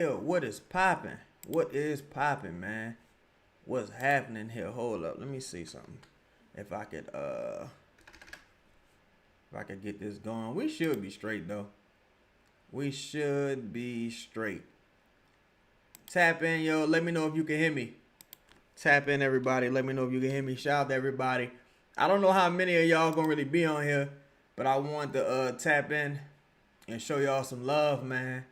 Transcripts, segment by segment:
Yo, what is popping? What is popping, man? What's happening here? Hold up, let me see something. If I could get this going. We should be straight though. We should be straight. Tap in, yo. Let me know if you can hear me. Tap in, everybody. Let me know if you can hear me. Shout out to everybody. I don't know how many of y'all gonna really be on here, but I want to tap in and show y'all some love, man.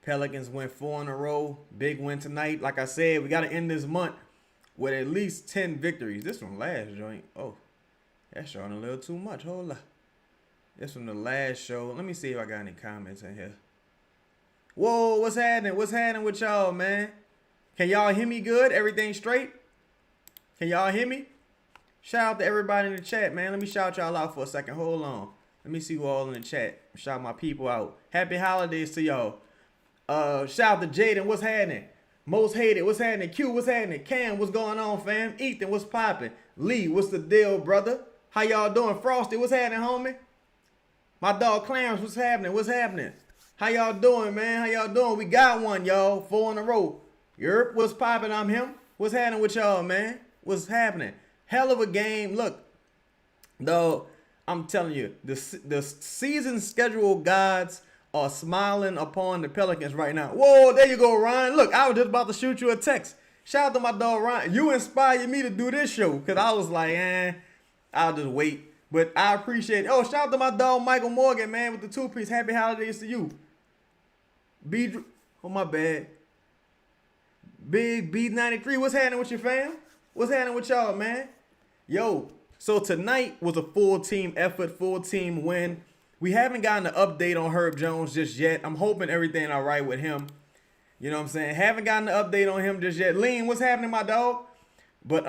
Pelicans went 4 in a row. Big win tonight. Like I said, we got to end this month with at least 10 victories. This from last joint. Oh, that's showing a little too much. Hold up. This from the last show. Let me see if I got any comments in here. Whoa, what's happening? What's happening with y'all, man? Can y'all hear me good? Everything straight? Can y'all hear me? Shout out to everybody in the chat, man. Let me shout y'all out for a second. Hold on. Let me see who all in the chat. Shout my people out. Happy holidays to y'all. Shout out to Jaden. What's happening? Most hated. What's happening? Q. What's happening? Cam. What's going on, fam? Ethan. What's popping? Lee. What's the deal, brother? How y'all doing? Frosty. What's happening, homie? My dog Clarence. What's happening? What's happening? How y'all doing, man? How y'all doing? We got one, y'all. 4 in a row. Yerp. What's popping? I'm him. What's happening with y'all, man? What's happening? Hell of a game. Look, though, I'm telling you, the season schedule gods are smiling upon the Pelicans right now. Whoa, there you go, Ryan. Look, I was just about to shoot you a text. Shout out to my dog, Ryan. You inspired me to do this show because I was like, I'll just wait. But I appreciate it. Oh, shout out to my dog, Michael Morgan, man, with the 2-piece. Happy holidays to you. Oh, my bad. Big B93. What's happening with your fam? What's happening with y'all, man? Yo, so tonight was a full team effort, full team win. We haven't gotten an update on Herb Jones just yet. I'm hoping everything all right with him. You know what I'm saying? Haven't gotten an update on him just yet. Lean, what's happening, my dog? But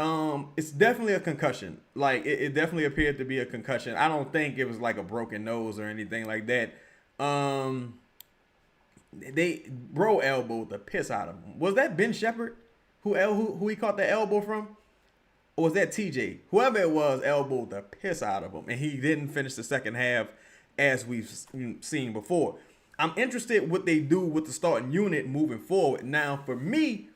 it's definitely a concussion. Like, it definitely appeared to be a concussion. I don't think it was like a broken nose or anything like that. Bro elbowed the piss out of him. Was that Ben Shepherd who he caught the elbow from? Or was that TJ? Whoever it was elbowed the piss out of him. And he didn't finish the second half as we've seen before. I'm interested what they do with the starting unit moving forward. Now, for me,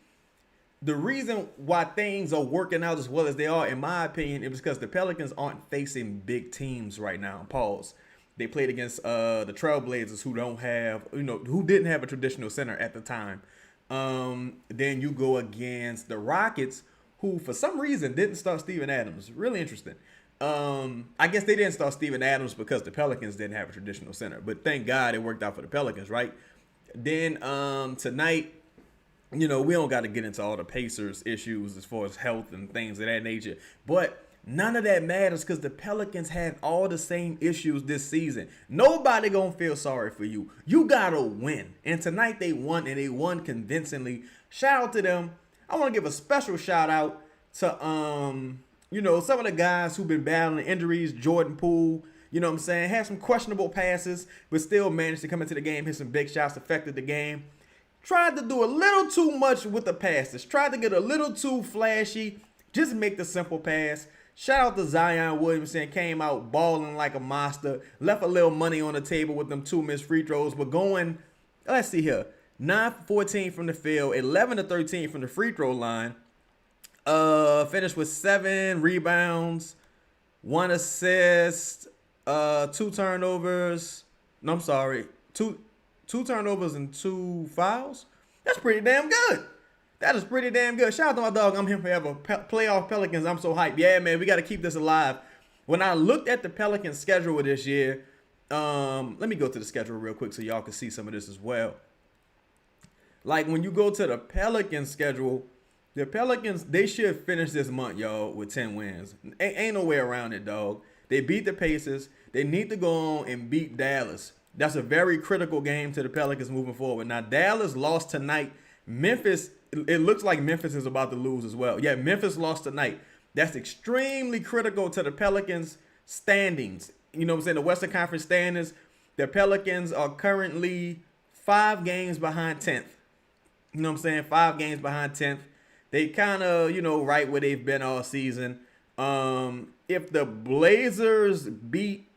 the reason why things are working out as well as they are, in my opinion, is because the Pelicans aren't facing big teams right now. Pause. They played against the Trailblazers, who didn't have a traditional center at the time. Then you go against the Rockets, who for some reason didn't start Steven Adams. Really interesting. I guess they didn't start Steven Adams because the Pelicans didn't have a traditional center. But thank God it worked out for the Pelicans, right? Then tonight, we don't got to get into all the Pacers issues as far as health and things of that nature. But none of that matters because the Pelicans had all the same issues this season. Nobody going to feel sorry for you. You got to win. And tonight they won, and they won convincingly. Shout out to them. I want to give a special shout out to, some of the guys who've been battling injuries. Jordan Poole, you know what I'm saying, had some questionable passes, but still managed to come into the game, hit some big shots, affected the game. Tried to do a little too much with the passes. Tried to get a little too flashy. Just make the simple pass. Shout out to Zion Williamson. Came out balling like a monster. Left a little money on the table with them 2 missed free throws. But going, let's see here. 9 for 14 from the field. 11 to 13 from the free throw line. Finished with 7 rebounds. 1 assist. 2 turnovers. No, I'm sorry. Two turnovers and 2 fouls. That's pretty damn good. That is pretty damn good. Shout out to my dog. I'm here forever. Playoff Pelicans. I'm so hyped. Yeah, man, we got to keep this alive. When I looked at the Pelicans schedule this year, let me go to the schedule real quick so y'all can see some of this as well. Like, when you go to the Pelicans schedule, the Pelicans, they should finish this month, y'all, with 10 wins. Ain't no way around it, dog. They beat the Pacers. They need to go on and beat Dallas. That's a very critical game to the Pelicans moving forward. Now, Dallas lost tonight. Memphis, it looks like Memphis is about to lose as well. Yeah, Memphis lost tonight. That's extremely critical to the Pelicans' standings. You know what I'm saying? The Western Conference standings, the Pelicans are currently 5 games behind 10th. You know what I'm saying? 5 games behind 10th. They kind of, right where they've been all season. If the Blazers beat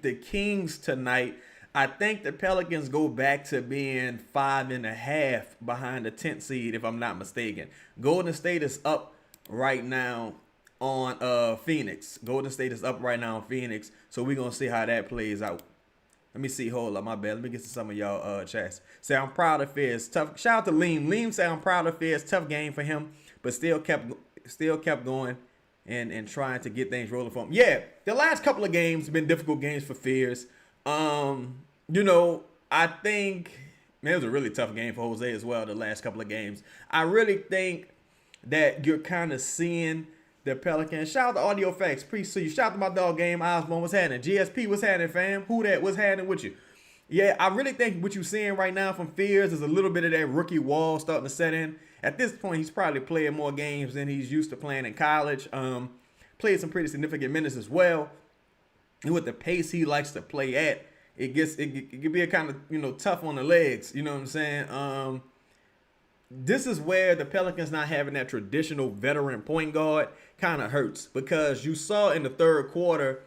the Kings tonight, I think the Pelicans go back to being 5.5 behind the 10th seed, if I'm not mistaken. Golden State is up right now on Phoenix. Golden State is up right now on Phoenix. So we're gonna see how that plays out. Let me see. Hold up, my bad. Let me get to some of y'all chats. Say I'm proud of Fizz. Tough. Shout out to Leem. Leem say I'm proud of Fizz. Tough game for him, but still kept going and trying to get things rolling for him. Yeah, the last couple of games have been difficult games for Fizz. I think, man, it was a really tough game for Jose as well, the last couple of games. I really think that you're kind of seeing the Pelicans. Shout out to Audio Facts. Appreciate you. Shout out to my dog Game Osborne. What's happening? GSP, what's happening, fam? Who that? What's happening with you? Yeah, I really think what you're seeing right now from Fizz is a little bit of that rookie wall starting to set in. At this point, he's probably playing more games than he's used to playing in college. Played some pretty significant minutes as well. And with the pace he likes to play at, it can be a kind of, tough on the legs. You know what I'm saying? This is where the Pelicans not having that traditional veteran point guard kind of hurts, because you saw in the third quarter,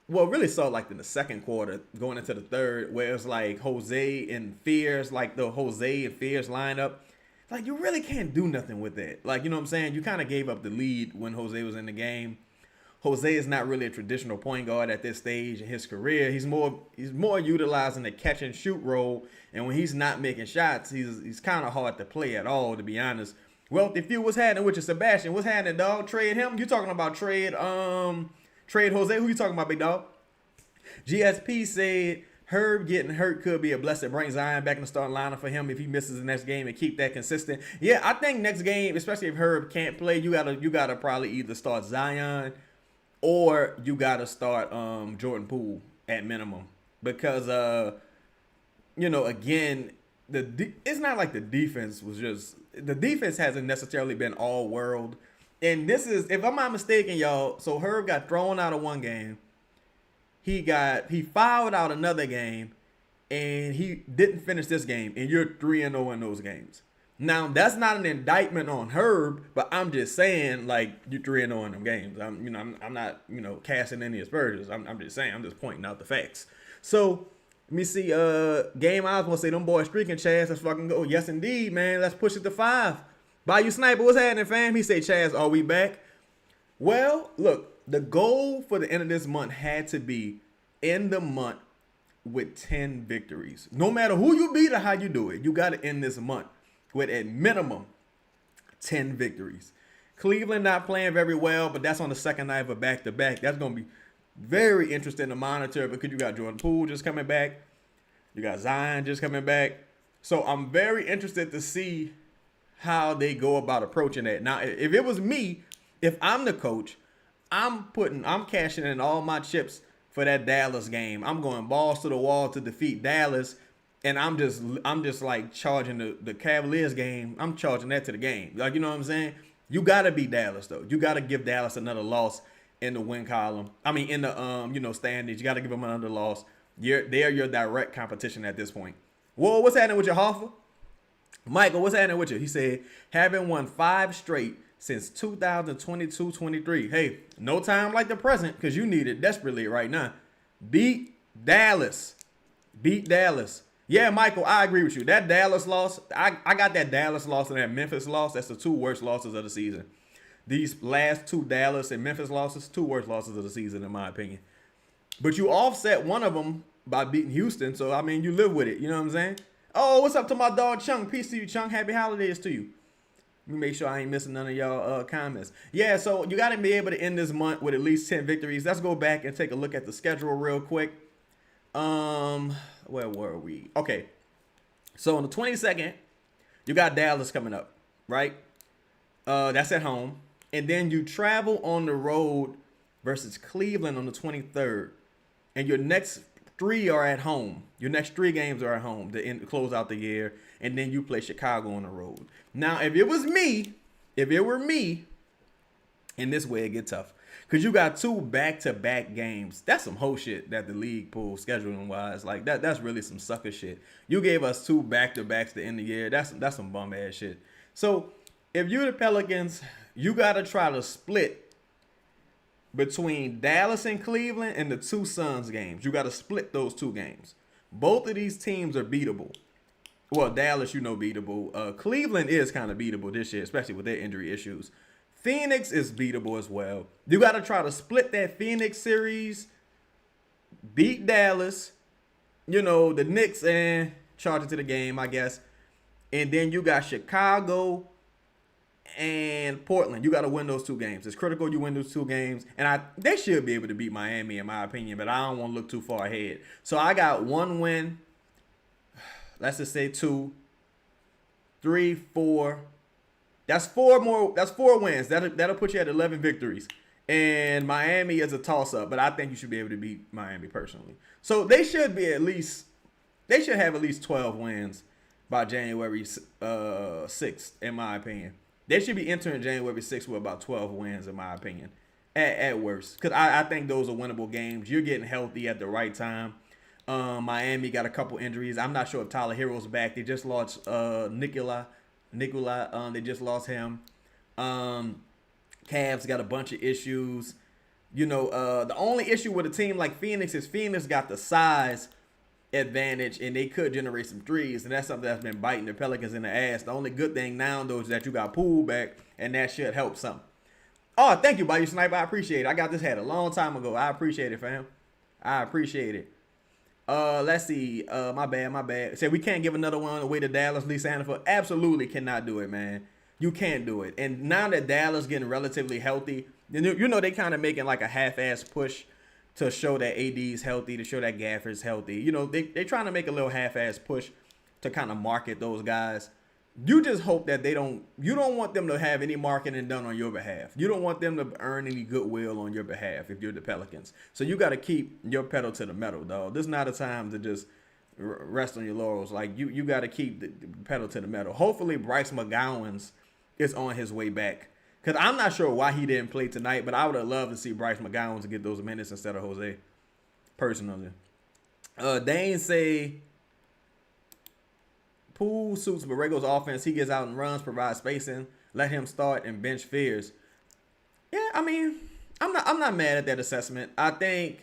well, really saw like in the second quarter going into the third, where it's like Jose and Fierce, like the Jose and Fierce lineup. Like, you really can't do nothing with that. Like, you know what I'm saying? You kind of gave up the lead when Jose was in the game. Jose is not really a traditional point guard at this stage in his career. He's more utilizing the catch and shoot role, and when he's not making shots, he's kind of hard to play at all, to be honest. Wealthy Few, what's happening with you, Sebastian? What's happening, dog? Trade him? You talking about trade Jose? Who you talking about, big dog? GSP said Herb getting hurt could be a blessing. Bring Zion back in the starting lineup for him if he misses the next game and keep that consistent. Yeah, I think next game, especially if Herb can't play, you gotta probably either start Zion or you gotta start Jordan Poole at minimum, because again, it's not like the defense hasn't necessarily been all world, and this is, if I'm not mistaken, y'all. So Herb got thrown out of one game. He fouled out another game, and he didn't finish this game, and you're 3-0 in those games. Now, that's not an indictment on Herb, but I'm just saying, like, you're 3-0 in them games. I'm not, casting any aspersions. I'm just saying, I'm just pointing out the facts. So, let me see, Game I was gonna say, them boys streaking, Chaz, let's fucking go. Yes, indeed, man, let's push it to 5. Bayou Sniper, what's happening, fam? He say, Chaz, are we back? Well, look, the goal for the end of this month had to be end the month with 10 victories. No matter who you beat or how you do it, you got to end this month with at minimum 10 victories. Cleveland not playing very well, but that's on the second night of a back-to-back. That's going to be very interesting to monitor, because you got Jordan Poole just coming back. You got Zion just coming back. So I'm very interested to see how they go about approaching that. Now, if it was me, if I'm the coach, I'm cashing in all my chips for that Dallas game. I'm going balls to the wall to defeat Dallas, and I'm just like charging the Cavaliers game. I'm charging that to the game. Like, you know what I'm saying? You gotta beat Dallas though. You gotta give Dallas another loss in the win column. I mean, in the standings. You gotta give them another loss. They're your direct competition at this point. Whoa, what's happening with your Hoffa? Michael, what's happening with you? He said, having won 5 straight since 2022-23. Hey, no time like the present, because you need it desperately right now. Beat Dallas. Yeah, Michael, I agree with you. That Dallas loss, I got that Dallas loss and that Memphis loss. That's the 2 worst losses of the season. These last 2 Dallas and Memphis losses, 2 worst losses of the season, in my opinion. But you offset one of them by beating Houston, so, I mean, you live with it. You know what I'm saying? Oh, what's up to my dog, Chung? Peace to you, Chung. Happy holidays to you. Let me make sure I ain't missing none of y'all comments. Yeah, so you got to be able to end this month with at least 10 victories. Let's go back and take a look at the schedule real quick. Where were we? Okay. So on the 22nd, you got Dallas coming up, right? That's at home. And then you travel on the road versus Cleveland on the 23rd. And your next 3 are at home. Your next 3 games are at home to close out the year. And then you play Chicago on the road. Now, if it were me, in this way it get tough. Because you got 2 back-to-back games. That's some whole shit that the league pulled scheduling-wise. Like, that's really some sucker shit. You gave us 2 back-to-backs to end the year. That's some bum-ass shit. So, if you're the Pelicans, you got to try to split between Dallas and Cleveland and the 2 Suns games. You got to split those 2 games. Both of these teams are beatable. Well, Dallas, beatable. Cleveland is kind of beatable this year, especially with their injury issues. Phoenix is beatable as well. You got to try to split that Phoenix series, beat Dallas, the Knicks, and charge it to the game, I guess. And then you got Chicago and Portland. You got to win those 2 games. It's critical you win those 2 games. And they should be able to beat Miami, in my opinion, but I don't want to look too far ahead. So I got 1 win. Let's just say 2, 3, 4. That's 4 more. That's 4 wins. That'll put you at 11 victories. And Miami is a toss-up, but I think you should be able to beat Miami personally. So they should have at least 12 wins by January 6th, in my opinion. They should be entering January 6th with about 12 wins, in my opinion, at worst. Because I think those are winnable games. You're getting healthy at the right time. Miami got a couple injuries. I'm not sure if Tyler Hero's back. They just lost Nikola. They just lost him. Cavs got a bunch of issues. The only issue with a team like Phoenix is Phoenix got the size advantage, and they could generate some threes, and that's something that's been biting the Pelicans in the ass. The only good thing now, though, is that you got Poole back, and that should help some. Oh, thank you, Bayou Sniper. I appreciate it. I got this hat a long time ago. I appreciate it, fam. I appreciate it. Let's see. My bad. Say we can't give another one away to Dallas, Lee Sanford. Absolutely cannot do it, man. You can't do it. And now that Dallas getting relatively healthy, they kind of making like a half-ass push to show that AD's healthy, to show that Gafford's healthy. They trying to make a little half-ass push to kind of market those guys. You just hope that you don't want them to have any marketing done on your behalf. You don't want them to earn any goodwill on your behalf if you're the Pelicans. So you got to keep your pedal to the metal, dog. This is not a time to just rest on your laurels. Like, you got to keep the pedal to the metal. Hopefully Bryce McGowan's is on his way back. Because I'm not sure why he didn't play tonight, but I would have loved to see Bryce McGowan to get those minutes instead of Jose, personally. Dane say Poole suits Borrego's offense. He gets out and runs, provides spacing, let him start, and bench Fears. Yeah, I mean, I'm not mad at that assessment. I think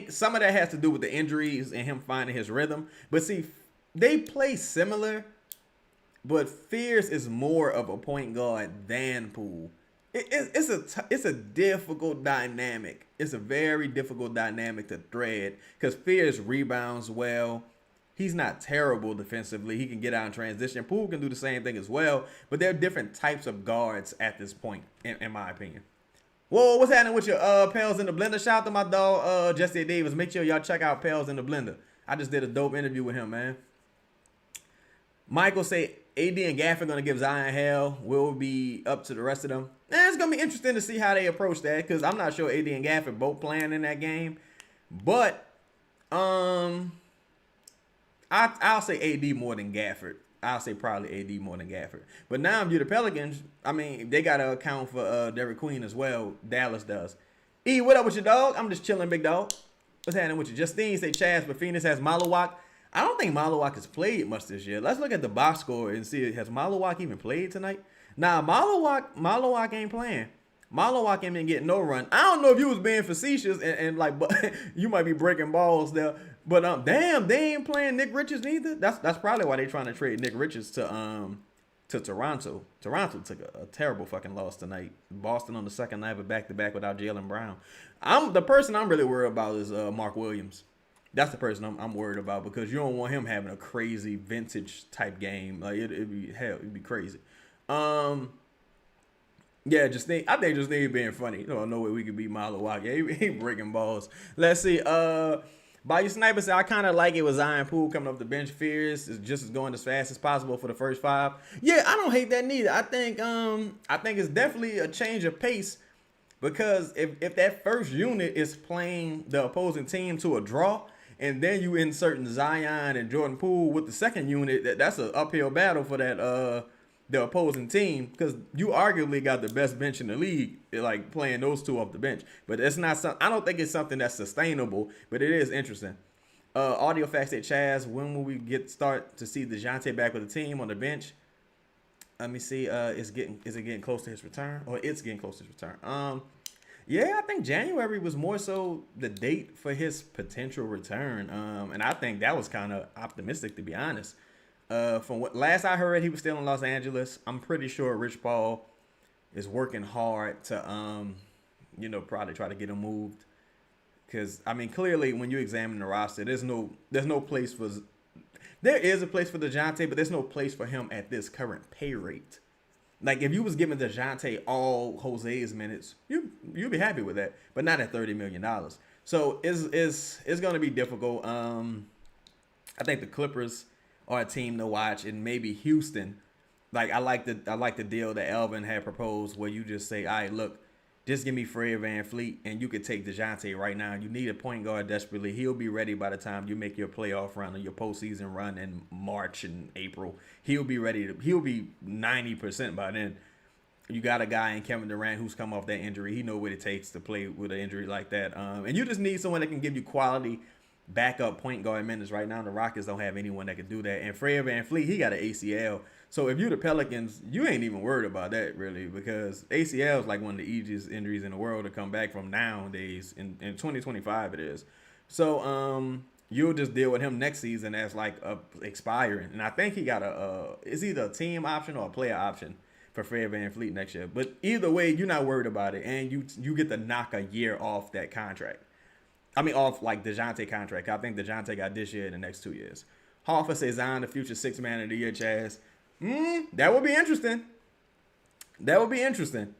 some of that has to do with the injuries and him finding his rhythm. But see, they play similar, but Fears is more of a point guard than Poole. It's a difficult dynamic. It's a very difficult dynamic to thread because Fears rebounds well. He's not terrible defensively. He can get out in transition. Poole can do the same thing as well, but they're different types of guards at this point, in my opinion. Whoa, what's happening with your Pels in the Blender? Shout out to my dog, Jesse Davis. Make sure y'all check out Pels in the Blender. I just did a dope interview with him, man. Michael say AD and Gafford going to give Zion hell. Will be up to the rest of them. It's going to be interesting to see how they approach that because I'm not sure AD and Gafford both playing in that game. But I'll say AD more than Gafford. I'll say probably AD more than Gafford. But now if you're the Pelicans, I mean, they got to account for Derek Queen as well. Dallas does. E, what up with your dog? I'm just chilling, big dog. What's happening with you? Justine say Chaz, but Phoenix has Malawak. I don't think Malawak has played much this year. Let's look at the box score and see, has Malawak even played tonight? Nah, Malawak ain't playing. Malawak ain't been getting no run. I don't know if you was being facetious and like, but you might be breaking balls there. But damn, they ain't playing Nick Richards neither. That's probably why they trying to trade Nick Richards to Toronto. Toronto took a terrible fucking loss tonight. Boston on the second night of a back-to-back without Jaylen Brown. The person I'm really worried about is Mark Williams. That's the person I'm worried about because you don't want him having a crazy vintage type game. Like it'd be crazy. Yeah, I think just need being funny. No way we could beat Malawak. Yeah, he breaking balls. Let's see. Bayou Sniper said, I kind of like it with Zion Poole coming off the bench. Fears is just as going as fast as possible for the first 5. Yeah, I don't hate that neither. I think it's definitely a change of pace because if that first unit is playing the opposing team to a draw, and then you insert Zion and Jordan Poole with the second unit, that's an uphill battle for that the opposing team because you arguably got the best bench in the league, like playing those two off the bench. But it's not something. I don't think it's something that's sustainable, but it is interesting. Audio Facts at Chaz, when will we start to see Dejounte back with the team on the bench? Let me see. Is it getting close to his return? Or it's getting close to his return. Yeah, I think January was more so the date for his potential return. And I think that was kind of optimistic, to be honest. From what last I heard, he was still in Los Angeles. I'm pretty sure Rich Paul is working hard to, probably try to get him moved. Because I mean, clearly, when you examine the roster, there's no place for. There is a place for Dejounte, but there's no place for him at this current pay rate. Like if you was giving Dejounte all Jose's minutes, you'd be happy with that, but not at $30 million. So it's going to be difficult. I think the Clippers are a team to watch, and maybe Houston. Like I like the deal that Elvin had proposed, where you just say, all right, look, just give me Fred VanVleet, and you could take Dejounte right now. You need a point guard desperately. He'll be ready by the time you make your playoff run or your postseason run in March and April. He'll be ready. He'll be 90% by then. You got a guy in Kevin Durant who's come off that injury. He knows what it takes to play with an injury like that. And you just need someone that can give you quality backup point guard minutes. Right now, the Rockets don't have anyone that can do that. And Fred VanVleet, he got an ACL. So if you're the Pelicans, you ain't even worried about that really, because ACL is like one of the easiest injuries in the world to come back from nowadays. In 2025 it is. So you'll just deal with him next season as like expiring. And I think he got it's either a team option or a player option for Fred VanVleet next year. But either way, you're not worried about it, and you get to knock a year off that contract. I mean, off like Dejounte contract. I think Dejounte got this year and the next 2 years. Hoffa says Zion, the future sixth man of the year, Chaz. That would be interesting. That would be interesting.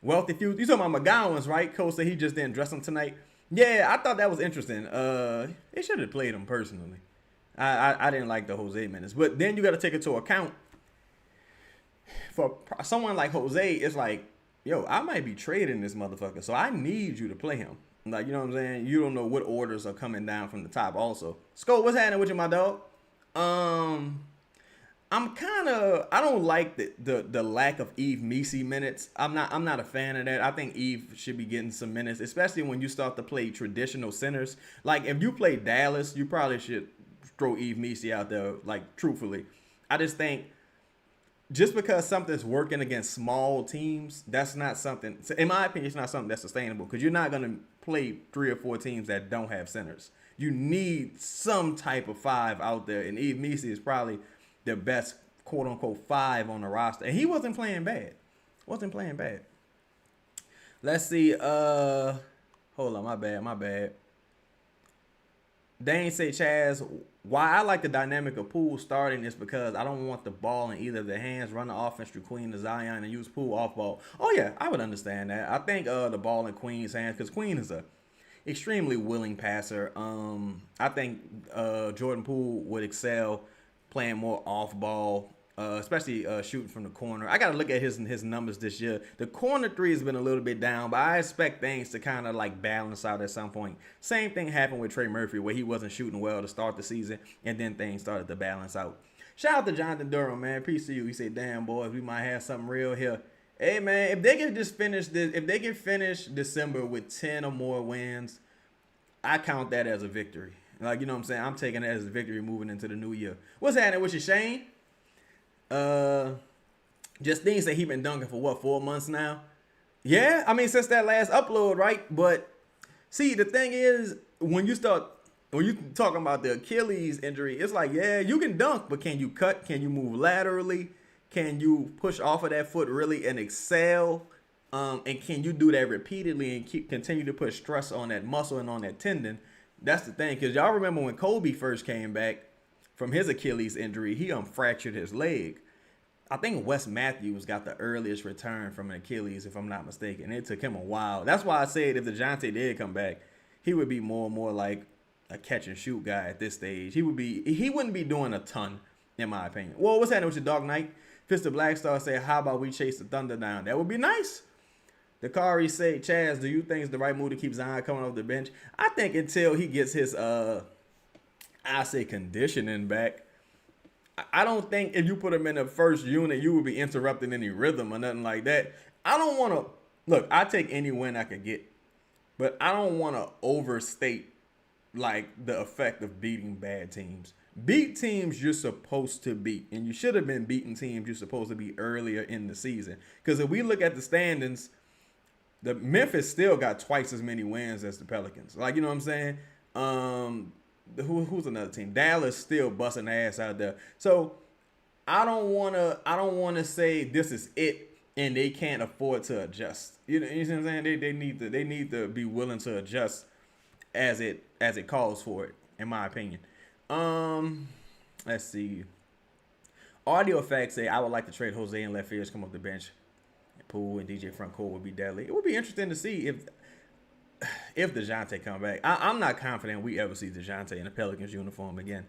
Wealthy few. You talking about McGowan's, right? Coach said he just didn't dress him tonight. Yeah, I thought that was interesting. They should have played him personally. I didn't like the Jose minutes, but then you got to take into account for someone like Jose. It's like, yo, I might be trading this motherfucker, so I need you to play him. Like, you know what I'm saying? You don't know what orders are coming down from the top. Also, Scope, what's happening with you, my dog? I don't like the lack of Eve Messi minutes. I'm not a fan of that. I think Eve should be getting some minutes, especially when you start to play traditional centers. Like if you play Dallas, you probably should throw Eve Messi out there, like truthfully. I just think just because something's working against small teams, that's not something, in my opinion, it's not something that's sustainable, because you're not going to play 3 or 4 teams that don't have centers. You need some type of 5 out there, and Eve Messi is probably the best quote-unquote 5 on the roster. And he wasn't playing bad. Let's see. Hold on, my bad. Dane say, Chaz, why I like the dynamic of Poole starting is because I don't want the ball in either of their hands, run the offense through Queen to Zion and use Poole off ball. Oh, yeah, I would understand that. I think the ball in Queen's hands, because Queen is a extremely willing passer. I think Jordan Poole would excel playing more off ball, especially shooting from the corner. I got to look at his numbers this year. The corner three has been a little bit down, but I expect things to kind of like balance out at some point. Same thing happened with Trey Murphy, where he wasn't shooting well to start the season, and then things started to balance out. Shout out to Jonathan Durham, man. Peace to you. He said, damn, boys, we might have something real here. Hey, man, if they can just finish this, if they can finish December with 10 or more wins, I count that as a victory. Like, you know what I'm saying? I'm taking it as a victory moving into the new year. What's happening with you, Shane? Justine said he been dunking for what, 4 months now? Yeah, I mean, since that last upload, right? But see, the thing is, when you talking about the Achilles injury, it's like, yeah, you can dunk, but can you cut? Can you move laterally? Can you push off of that foot really and excel? And can you do that repeatedly and continue to put stress on that muscle and on that tendon? That's the thing, because y'all remember when Kobe first came back from his Achilles injury, he fractured his leg. I think Wes Matthews got the earliest return from an Achilles, if I'm not mistaken. It took him a while. That's why I said if Dejounte did come back, he would be more and more like a catch and shoot guy at this stage. He wouldn't be doing a ton, in my opinion. Well, what's happening with your Dark Knight? Fist of Blackstar said, how about we chase the Thunder down? That would be nice. The Kari say, Chaz, do you think it's the right move to keep Zion coming off the bench? I think until he gets his, conditioning back. I don't think if you put him in the first unit, you would be interrupting any rhythm or nothing like that. I don't want to, look, I take any win I could get, but I don't want to overstate, like, the effect of beating bad teams. Beat teams you're supposed to beat, and you should have been beating teams you're supposed to beat earlier in the season. Because if we look at the standings, The Memphis still got twice as many wins as the Pelicans. Like, you know what I'm saying? Who's another team? Dallas still busting ass out there. So I don't wanna say this is it and they can't afford to adjust. You see what I'm saying? They need to be willing to adjust as it calls for it, in my opinion. Let's see. Audio facts say I would like to trade Jose and let Fears come off the bench. Poole and DJ front court would be deadly. It would be interesting to see if Dejounte come back. I'm not confident we ever see Dejounte in a Pelicans uniform again.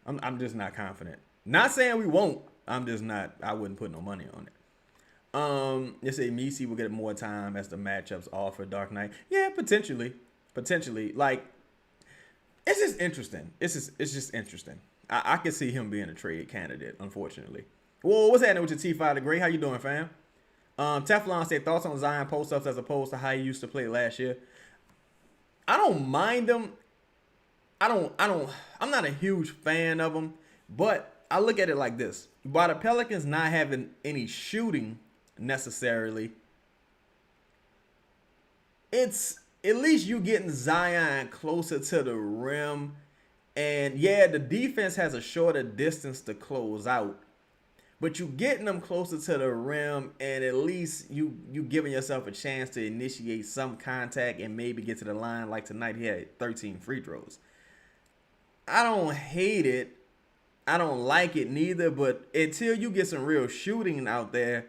I'm just not confident. Not saying we won't. I'm just not. I wouldn't put no money on it. They say Misi will get more time as the matchups offer Dark Knight. Yeah, potentially. Like, it's just interesting. It's just interesting. I can see him being a trade candidate, unfortunately. Whoa, what's happening with your T5 the Great? How you doing, fam? Teflon said thoughts on Zion post-ups as opposed to how he used to play last year. I don't mind them. I'm not a huge fan of them, but I look at it like this. By the Pelicans not having any shooting necessarily, it's at least you getting Zion closer to the rim. And yeah, the defense has a shorter distance to close out. But you getting them closer to the rim, and at least you giving yourself a chance to initiate some contact and maybe get to the line. Like tonight, he had 13 free throws. I don't hate it. I don't like it neither. But until you get some real shooting out there,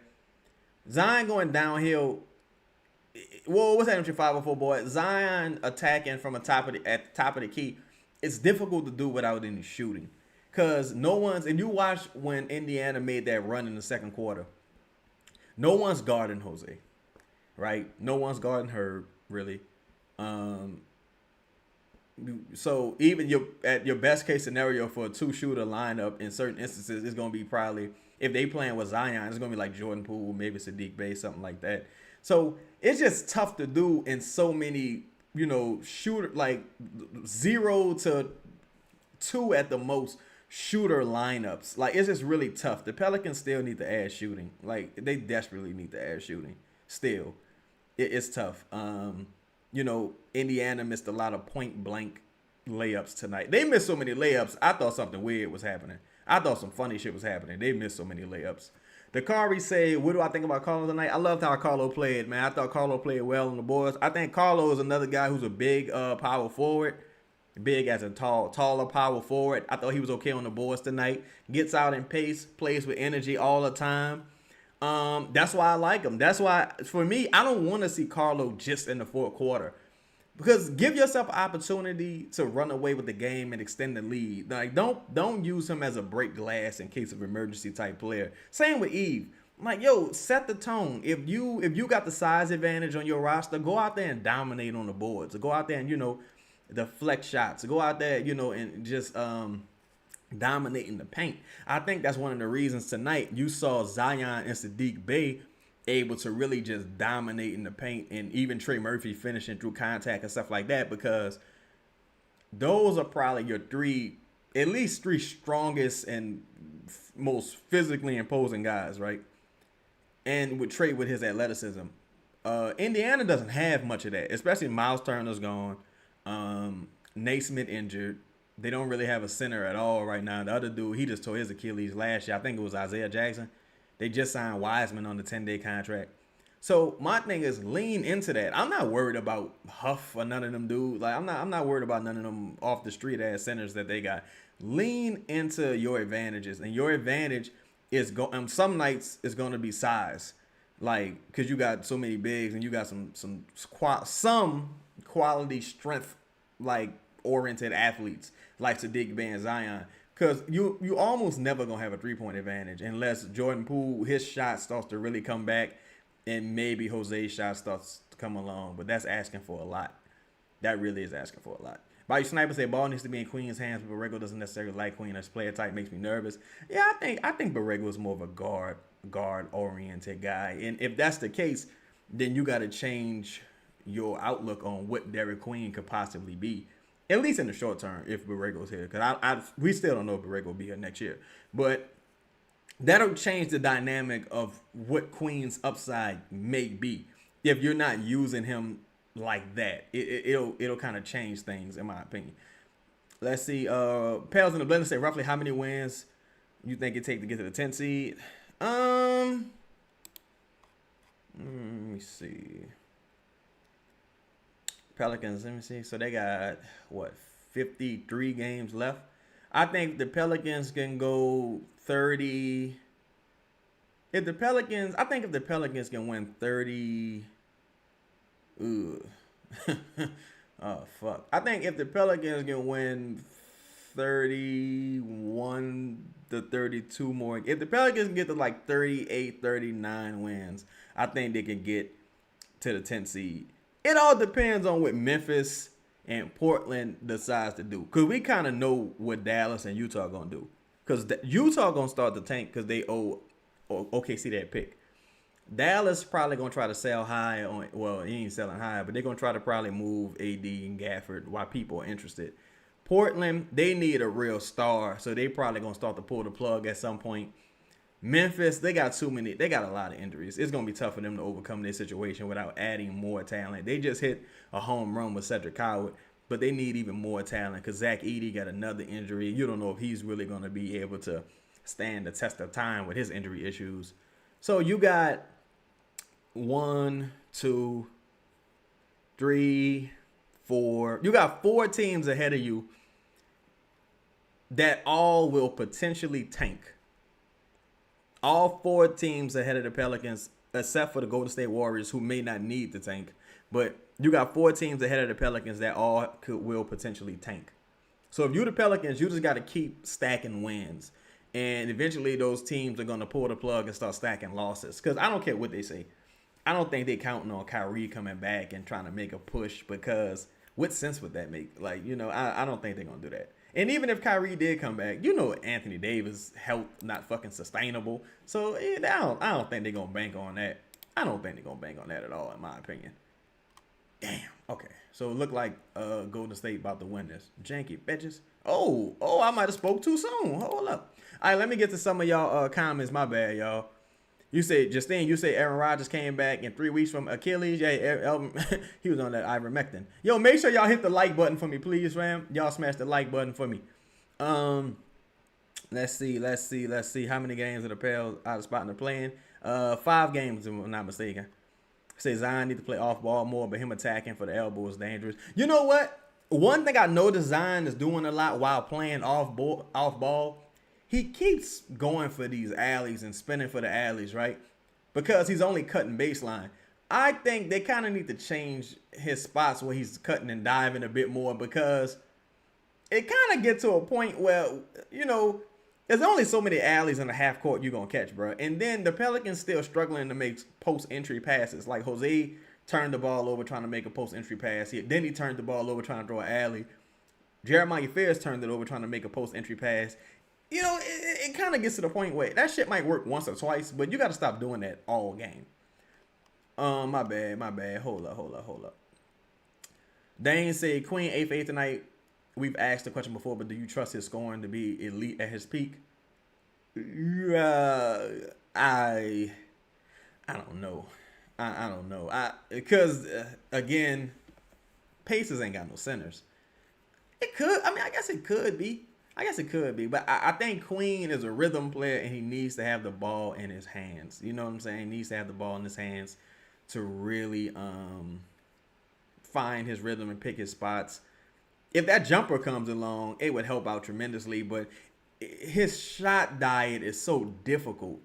Zion going downhill. Whoa, what's that with your 504 boy? Zion attacking from at the top of the key. It's difficult to do without any shooting. Because no one's, and you watch when Indiana made that run in the second quarter, no one's guarding Jose, right? No one's guarding Herb, really. So even at your best case scenario for a two-shooter lineup in certain instances, it's going to be probably, if they playing with Zion, it's going to be like Jordan Poole, maybe Sadiq Bey, something like that. So it's just tough to do in so many, shooter, like 0 to 2 at the most shooter lineups. Like, it's just really tough. The Pelicans still need to add shooting. Like, they desperately need to add shooting. Still, it's tough. Indiana missed a lot of point blank layups tonight. They missed so many layups. I thought something weird was happening. I thought some funny shit was happening. They missed so many layups. Dakari say, what do I think about Carlo tonight? I loved how Carlo played, man. I thought Carlo played well on the boards. I think Carlo is another guy who's a big power forward. Big as a taller power forward. I thought he was okay on the boards tonight. Gets out in pace, plays with energy all the time. That's why I like him. That's why, for me, I don't want to see Carlo just in the fourth quarter. Because give yourself an opportunity to run away with the game and extend the lead. Like, don't use him as a break glass in case of emergency type player. Same with Eve. Like, yo, set the tone. If you got the size advantage on your roster, go out there and dominate on the boards. Go out there and, the flex shots. Go out there, and just dominating the paint. I think that's one of the reasons tonight you saw Zion and Sadiq Bey able to really just dominate in the paint, and even Trey Murphy finishing through contact and stuff like that, because those are probably your at least three strongest and most physically imposing guys, right? And with Trey with his athleticism. Indiana doesn't have much of that, especially Miles Turner's gone. Naismith injured. They don't really have a center at all right now. The other dude, he just tore his Achilles last year. I think it was Isaiah Jackson. They just signed Wiseman on the 10-day contract. So my thing is lean into that. I'm not worried about Huff or none of them dudes. Like, I'm not worried about none of them off the street ass centers that they got. Lean into your advantages, and your advantage is some nights is going to be size, like, because you got so many bigs and you got some quality strength like oriented athletes like Sadiq Bey and Zion. Because you almost never going to have a three-point advantage unless Jordan Poole, his shot starts to really come back, and maybe Jose's shot starts to come along. But that's asking for a lot. That really is asking for a lot. Bayou Sniper said ball needs to be in Queen's hands, but Borrego doesn't necessarily like Queen. As player type makes me nervous. Yeah, I think Borrego is more of a guard-oriented guy. And if that's the case, then you got to change your outlook on what Derek Queen could possibly be. At least in the short term, if Borrego's here. Because we still don't know if Borrego will be here next year. But that'll change the dynamic of what Queen's upside may be. if you're not using him like that. It'll kind of change things, in my opinion. Let's see. Pels in the blender say roughly how many wins you think it take to get to the 10th seed. Let me see. Pelicans. Let me see. So they got what 53 games left. I think the Pelicans can go 30. If the Pelicans can win 30. Ooh. Oh fuck. I think if the Pelicans can win 31 to 32 more, if the Pelicans can get to like 38, 39 wins, I think they can get to the 10th seed. It all depends on what Memphis and Portland decides to do. Because we kind of know what Dallas and Utah are going to do. Because Utah going to start the tank because they owe OKC that pick. Dallas probably going to try to sell high on, well, he ain't selling high, but they're going to try to probably move AD and Gafford while people are interested. Portland, they need a real star, so they probably going to start to pull the plug at some point. Memphis, they got a lot of injuries. It's going to be tough for them to overcome their situation without adding more talent. They just hit a home run with Cedric Howard, but they need even more talent because Zach Edey got another injury. You don't know if he's really going to be able to stand the test of time with his injury issues. So you got 1, 2, 3, 4. You got 4 teams ahead of you that all will potentially tank. All 4 teams ahead of the Pelicans, except for the Golden State Warriors, who may not need to tank. But you got 4 teams ahead of the Pelicans that all will potentially tank. So if you're the Pelicans, you just got to keep stacking wins. And eventually those teams are going to pull the plug and start stacking losses. Because I don't care what they say. I don't think they're counting on Kyrie coming back and trying to make a push, because what sense would that make? Like, I don't think they're going to do that. And even if Kyrie did come back, Anthony Davis' health not fucking sustainable. So I don't think they're going to bank on that. I don't think they're going to bank on that at all, in my opinion. Damn. Okay. So it looked like Golden State about to win this. Janky bitches. Oh, I might have spoke too soon. Hold up. All right, let me get to some of y'all comments. My bad, y'all. You say, Justine, Aaron Rodgers came back in 3 weeks from Achilles. Yeah, he was on that ivermectin. Yo, make sure y'all hit the like button for me, please, fam. Y'all smash the like button for me. Let's see. How many games are the Pels out of spot in the playing? 5 games, if I'm not mistaken. Say Zion need to play off ball more, but him attacking for the elbow is dangerous. You know what? One thing I noticed Zion is doing a lot while playing off ball. He keeps going for these alleys and spinning for the alleys, right? Because he's only cutting baseline. I think they kind of need to change his spots where he's cutting and diving a bit more, because it kind of gets to a point where, there's only so many alleys in the half court you're going to catch, bro. And then the Pelicans still struggling to make post-entry passes. Like Jose turned the ball over trying to make a post-entry pass. Then he turned the ball over trying to throw an alley. Jeremiah Fears turned it over trying to make a post-entry pass. It kind of gets to the point where that shit might work once or twice, but you got to stop doing that all game. My bad. Hold up. Dane said, Queen 8 tonight. We've asked the question before, but do you trust his scoring to be elite at his peak? I don't know. I don't know. Because, again, Pacers ain't got no centers. It could. I mean, I guess it could be. But I think Queen is a rhythm player, and he needs to have the ball in his hands. You know what I'm saying? He needs to have the ball in his hands to really find his rhythm and pick his spots. If that jumper comes along, it would help out tremendously. But his shot diet is so difficult.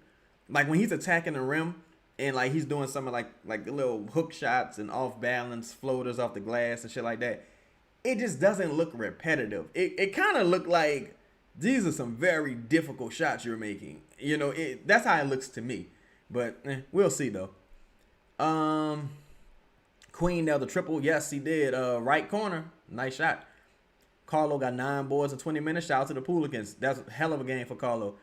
Like when he's attacking the rim and like he's doing something like the little hook shots and off balance floaters off the glass and shit like that, it just doesn't look repetitive. It kind of looked like these are some very difficult shots you're making. That's how it looks to me. But we'll see though. Queen nailed the triple. Yes, he did. Right corner. Nice shot. Carlo got 9 boards in 20 minutes. Shout out to the Pelicans. That's a hell of a game for Carlo.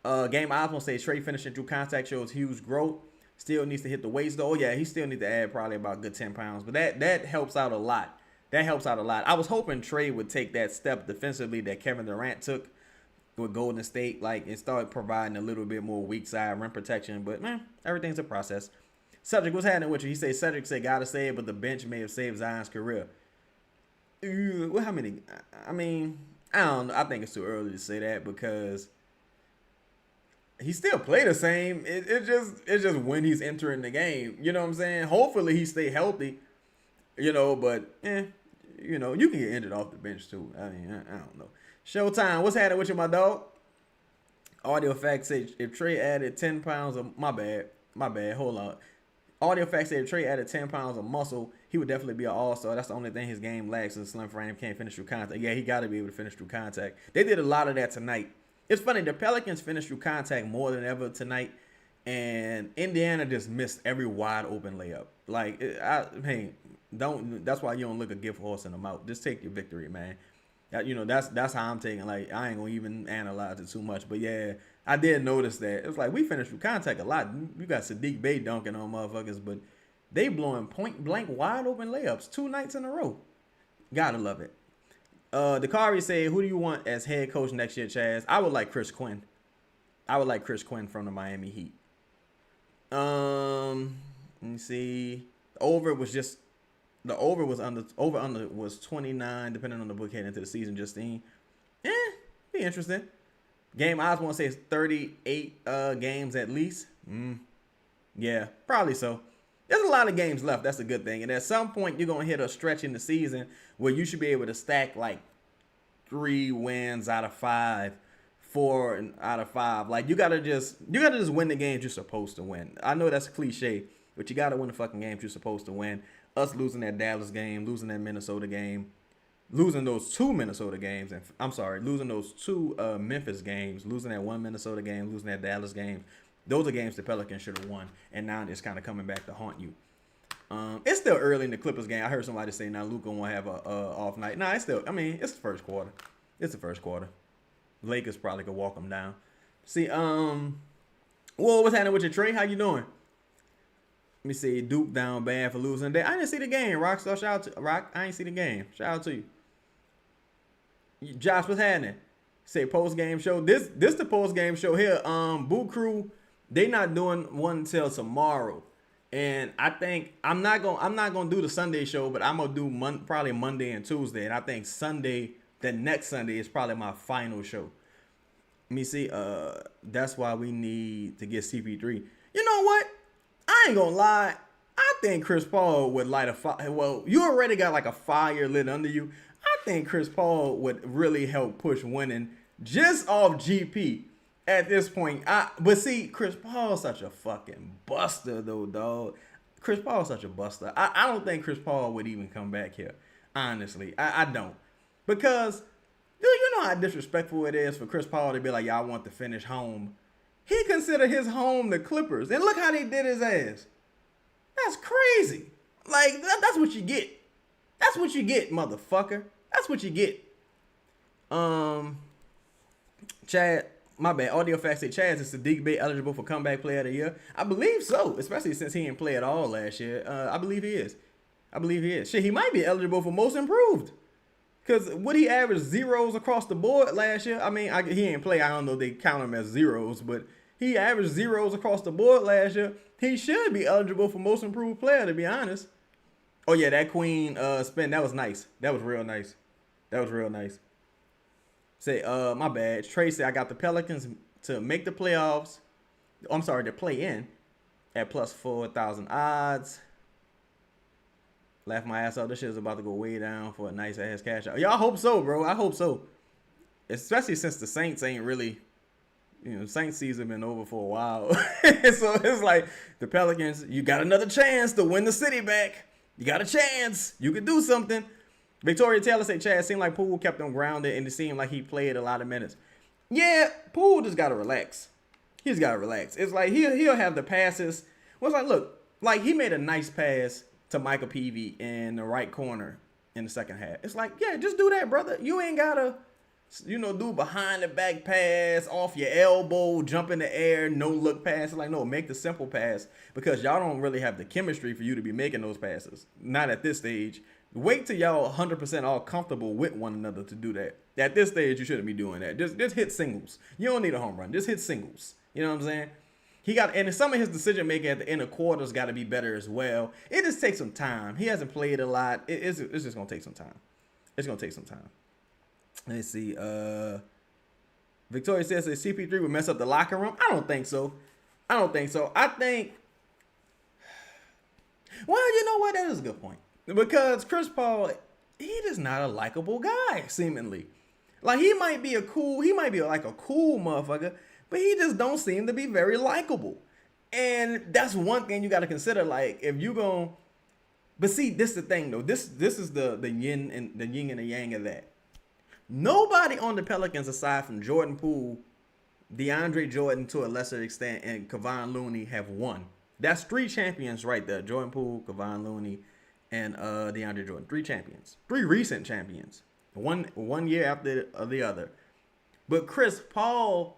Game I was gonna say straight finishing through contact shows huge growth. Still needs to hit the weights though. Oh yeah, he still needs to add probably about a good 10 pounds. But that helps out a lot. I was hoping Trey would take that step defensively that Kevin Durant took with Golden State, and start providing a little bit more weak side rim protection. But man, everything's a process. Cedric, what's happening with you? He say Cedric said gotta say it, but the bench may have saved Zion's career. Well, how many? I mean, I don't know. I think it's too early to say that because he still play the same. It's just when he's entering the game. You know what I'm saying? Hopefully he stay healthy. But you can get injured off the bench too. I mean, I don't know. Showtime, what's happening with you, my dog? Audio facts say if Trey added 10 pounds of my bad. Hold on. Audio facts say if Trey added 10 pounds of muscle, he would definitely be an all-star. That's the only thing his game lacks is slim frame, can't finish through contact. Yeah, he got to be able to finish through contact. They did a lot of that tonight. It's funny, the Pelicans finished through contact more than ever tonight, and Indiana just missed every wide open layup. That's why you don't look a gift horse in the mouth. Just take your victory, man. That's how I'm taking. Like, I ain't gonna even analyze it too much, but yeah, I did notice that. It was like we finished through contact a lot. You got Sadiq Bey dunking on motherfuckers, but they blowing point blank wide open layups 2 nights in a row. Gotta love it. Dakari said, who do you want as head coach next year, Chaz? I would like Chris Quinn. I would like Chris Quinn from the Miami Heat. Let me see. The over under was 29, depending on the book heading into the season, Justine. Be interesting. Game odds want to say it's 38 games at least. Yeah, probably so. There's a lot of games left. That's a good thing. And at some point, you're going to hit a stretch in the season where you should be able to stack like 3 wins out of 5, 4 out of 5. Like, you gotta just win the games you're supposed to win. I know that's cliche, but you got to win the fucking games you're supposed to win. Us losing that Dallas game, losing that Minnesota game, losing those 2 Minnesota games, and losing those 2 Memphis games, losing that 1 Minnesota game, losing that Dallas game. Those are games the Pelicans should have won, and now it's kind of coming back to haunt you. It's still early in the Clippers game. I heard somebody say now Luka won't have a off night. Nah, it's the first quarter. It's the first quarter. Lakers probably could walk them down. See, what's happening with your Trey? How you doing? Let me see. Duke down bad for losing today. I didn't see the game. Rockstar, shout out to Rock. I ain't see the game. Shout out to you. Josh, what's happening? Say post game show. This the post game show here. Boo Crew, they not doing one until tomorrow, and I think I'm not gonna do the Sunday show, but I'm gonna do probably Monday and Tuesday, and I think the next Sunday is probably my final show. Let me see. That's why we need to get CP3. You know what? I ain't gonna lie. I think Chris Paul would light a fire. Well, you already got like a fire lit under you. I think Chris Paul would really help push winning just off GP at this point. But see, Chris Paul's such a fucking buster though, dog. Chris Paul's such a buster. I don't think Chris Paul would even come back here. Honestly, I don't. Because you know how disrespectful it is for Chris Paul to be like, y'all want to finish home. He considered his home the Clippers. And look how they did his ass. That's crazy. Like, that's what you get. That's what you get, motherfucker. That's what you get. Chad, my bad. Audio facts say Chad is Sadiq Bey eligible for comeback player of the year. I believe so, especially since he didn't play at all last year. I believe he is. Shit, he might be eligible for most improved. Because would he average zeros across the board last year? I mean, he didn't play. I don't know if they count him as zeros, but he averaged zeros across the board last year. He should be eligible for most improved player, to be honest. Oh, yeah, that Queen spin, that was nice. That was real nice. Say, my bad. Trey said I got the Pelicans to make the playoffs. I'm sorry, to play in at plus 4,000 odds. Laugh my ass off. This shit is about to go way down for a nice ass cash out. Y'all hope so, bro. I hope so. Especially since the Saints ain't really, Saints season been over for a while. So it's like the Pelicans, you got another chance to win the city back. You got a chance. You could do something. Victoria Taylor said, Chad, seemed like Poole kept him grounded and it seemed like he played a lot of minutes. Yeah, Poole just got to relax. He's got to relax. It's like he'll have the passes. Well, it's like, look, like he made a nice pass to Michael Peavy in the right corner in the second half. It's like, yeah, just do that, brother. You ain't got to, do behind the back pass, off your elbow, jump in the air, no look pass. It's like, no, make the simple pass because y'all don't really have the chemistry for you to be making those passes. Not at this stage. Wait till y'all 100% all comfortable with one another to do that. At this stage, you shouldn't be doing that. Just hit singles. You don't need a home run. Just hit singles. You know what I'm saying? He got, and some of his decision making at the end of quarters got to be better as well. It just takes some time. He hasn't played a lot. It's just gonna take some time. It's gonna take some time. Let's see. Victoria says that CP3 would mess up the locker room. I don't think so. I think. Well, you know what? That is a good point. Because Chris Paul, he just not a likable guy, seemingly. Like, he might be like a cool motherfucker, but he just don't seem to be very likable. And that's one thing you got to consider. Like, if you gon', but see, this is the thing though. This is the yin and the yang of that. Nobody on the Pelicans aside from Jordan Poole, DeAndre Jordan to a lesser extent, and Kevon Looney have won. That's 3 champions right there. Jordan Poole, Kevon Looney, and DeAndre Jordan. 3 champions. 3 recent champions. One year after the other. But Chris Paul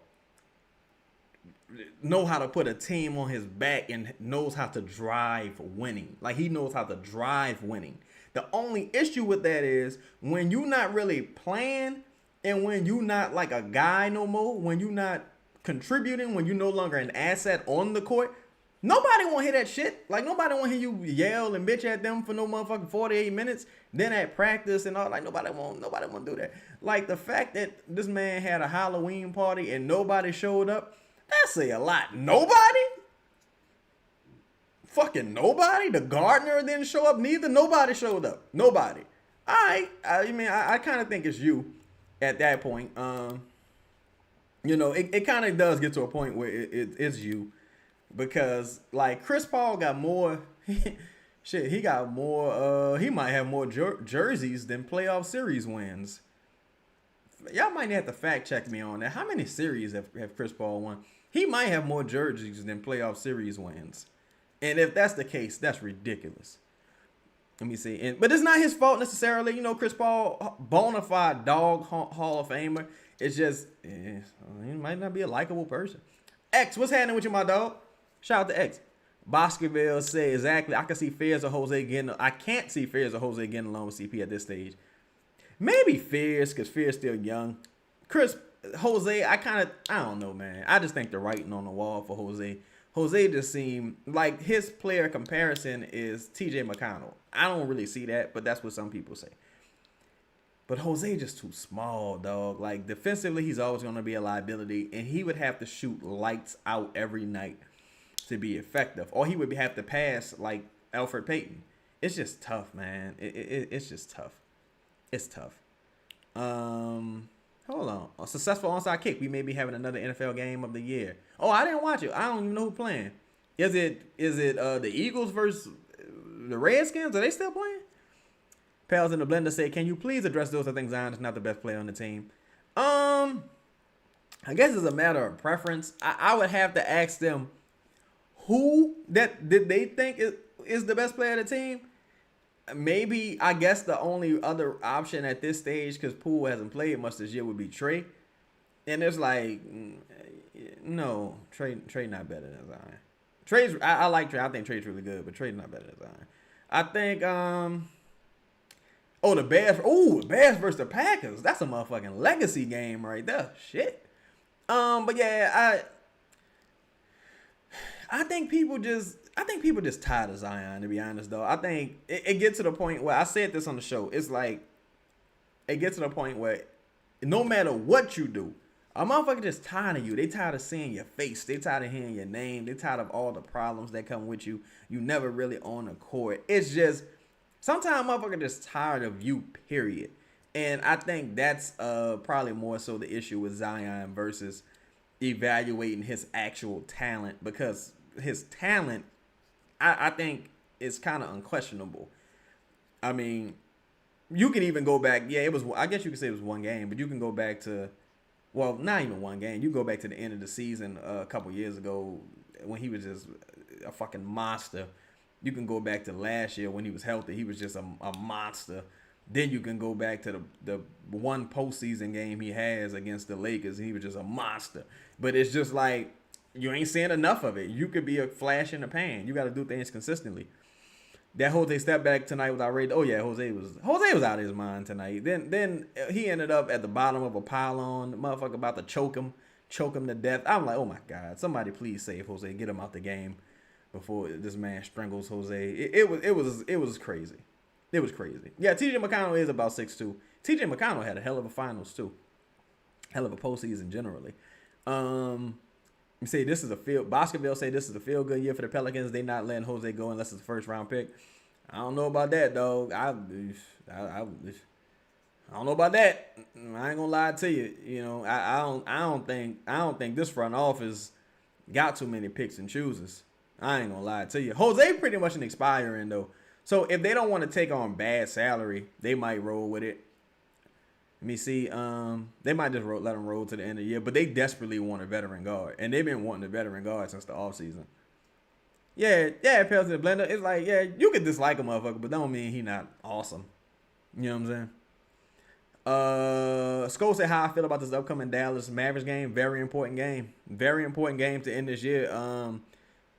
know how to put a team on his back and knows how to drive winning. Like, he knows how to drive winning. The only issue with that is when you're not really playing and when you're not like a guy no more, when you're not contributing, when you're no longer an asset on the court, nobody want to hear that shit. Like, nobody want to hear you yell and bitch at them for no motherfucking 48 minutes. Then at practice and all, like, nobody want to do that. Like, the fact that this man had a Halloween party and nobody showed up, that say a lot. Nobody? Fucking nobody? The gardener didn't show up neither? Nobody showed up. Nobody. All right. I kind of think it's you at that point. You know, it kind of does get to a point where it's you. Because, like, Chris Paul got more... shit, he got more... he might have more jerseys than playoff series wins. Y'all might have to fact check me on that. How many series have Chris Paul won? He might have more jerseys than playoff series wins. And if that's the case, that's ridiculous. Let me see. But it's not his fault necessarily. You know, Chris Paul, bona fide dog Hall of Famer. It's just, he might not be a likable person. X, what's happening with you, my dog? Shout out to X. Baskerville said exactly. I can't see Fairs or Jose getting along with CP at this stage. Maybe Fairs, because Fairs still young. Jose, I don't know, man. I just think the writing on the wall for Jose. Jose just seemed like his player comparison is TJ McConnell. I don't really see that, but that's what some people say. But Jose just too small, dog. Like, defensively, he's always going to be a liability, and he would have to shoot lights out every night to be effective. Or he would have to pass like Alfred Payton. It's just tough, man. It's just tough. It's tough. Hold on. A successful onside kick. We may be having another NFL game of the year. Oh, I didn't watch it. I don't even know who's playing. Is it the Eagles versus the Redskins? Are they still playing? Pals in the blender say, can you please address those? I think Zion is not the best player on the team. I guess it's a matter of preference. I would have to ask them who that did they think is the best player of the team. Maybe, I guess the only other option at this stage, because Poole hasn't played much this year, would be Trey. And it's like, no, Trey not better than Zion. I like Trey. I think Trey's really good, but Trey's not better than Zion. I think, the Bears versus the Packers. That's a motherfucking legacy game right there. Shit. But yeah, I think people just tired of Zion, to be honest, though. I think it gets to the point where, I said this on the show, it's like, it gets to the point where no matter what you do, a motherfucker just tired of you. They tired of seeing your face. They tired of hearing your name. They tired of all the problems that come with you. You never really on the court. It's just, sometimes motherfucker just tired of you, period. And I think that's probably more so the issue with Zion versus evaluating his actual talent, because his talent, I think, is kind of unquestionable. I mean, you can even go back. Yeah, I guess you could say it was one game, but you can go back to, well, not even one game. You go back to the end of the season a couple years ago when he was just a fucking monster. You can go back to last year when he was healthy. He was just a monster. Then you can go back to the one postseason game he has against the Lakers. He was just a monster. But it's just like, you ain't seeing enough of it. You could be a flash in the pan. You got to do things consistently. That Jose step back tonight was outrageous. Oh yeah, Jose was out of his mind tonight. Then he ended up at the bottom of a pylon. The motherfucker about to choke choke him to death. I'm like, oh my God, somebody please save Jose, get him out the game before this man strangles Jose. It was crazy. It was crazy. Yeah, TJ McConnell is about 6'2". TJ McConnell had a hell of a finals too. Hell of a postseason generally. You say this is a feel. Baskerville say this is a feel good year for the Pelicans. They not letting Jose go unless it's a first round pick. I don't know about that, dog. I don't know about that. I ain't gonna lie to you. You know, I don't think this front office got too many picks and chooses. I ain't gonna lie to you. Jose pretty much an expiring though. So if they don't want to take on bad salary, they might roll with it. Let me see. They might just let him roll to the end of the year, but they desperately want a veteran guard, and they've been wanting a veteran guard since the offseason. Yeah, Pels in the blender. It's like, yeah, you could dislike a motherfucker, but don't mean he not awesome. You know what I'm saying? Skull said how I feel about this upcoming Dallas Mavericks game. Very important game. Very important game to end this year.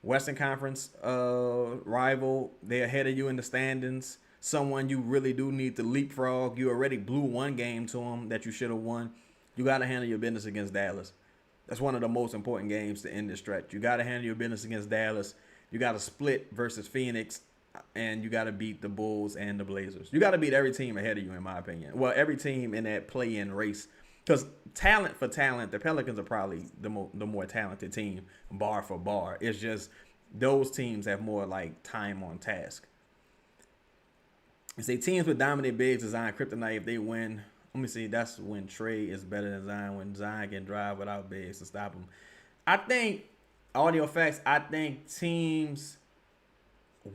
Western Conference rival. They're ahead of you in the standings. Someone you really do need to leapfrog. You already blew one game to them that you should have won. You got to handle your business against Dallas. That's one of the most important games to end the stretch. You got to handle your business against Dallas. You got to split versus Phoenix, and you got to beat the Bulls and the Blazers. You got to beat every team ahead of you, in my opinion. Well, every team in that play-in race. Because talent for talent, the Pelicans are probably the more talented team, bar for bar. It's just those teams have more, like, time on task. You say teams with dominant bigs design kryptonite if they win. Let me see. That's when Trey is better than Zion. When Zion can drive without bigs to stop him. I think, audio facts, I think teams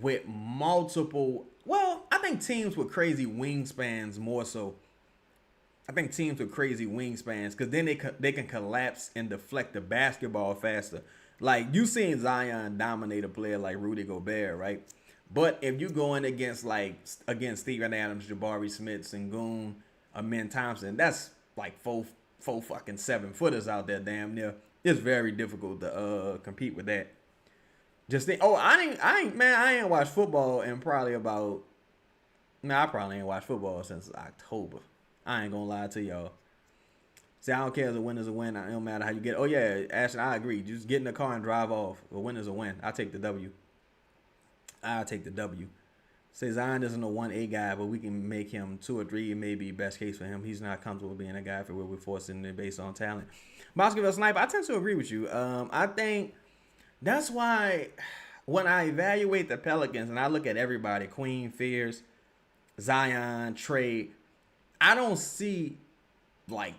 with multiple, well, I think teams with crazy wingspans more so. I think teams with crazy wingspans, because then they can collapse and deflect the basketball faster. Like, you seen Zion dominate a player like Rudy Gobert, right? But if you're going against Steven Adams, Jabari Smith, Sengun, Amin Thompson, that's like four fucking 7-footers out there, damn near. It's very difficult to compete with that. Just think, I ain't watched football in probably about, I probably ain't watched football since October. I ain't gonna lie to y'all. See, I don't care if a win is a win. It don't matter how you get it. Oh yeah, Ashton, I agree. Just get in the car and drive off. A win is a win. I'll take the W. Say Zion isn't a 1A guy, but we can make him 2 or 3, maybe best case for him. He's not comfortable being a guy for where we're forcing it based on talent. Baskerville Sniper, I tend to agree with you. I think that's why when I evaluate the Pelicans and I look at everybody, Queen, Fears, Zion, Trey, I don't see like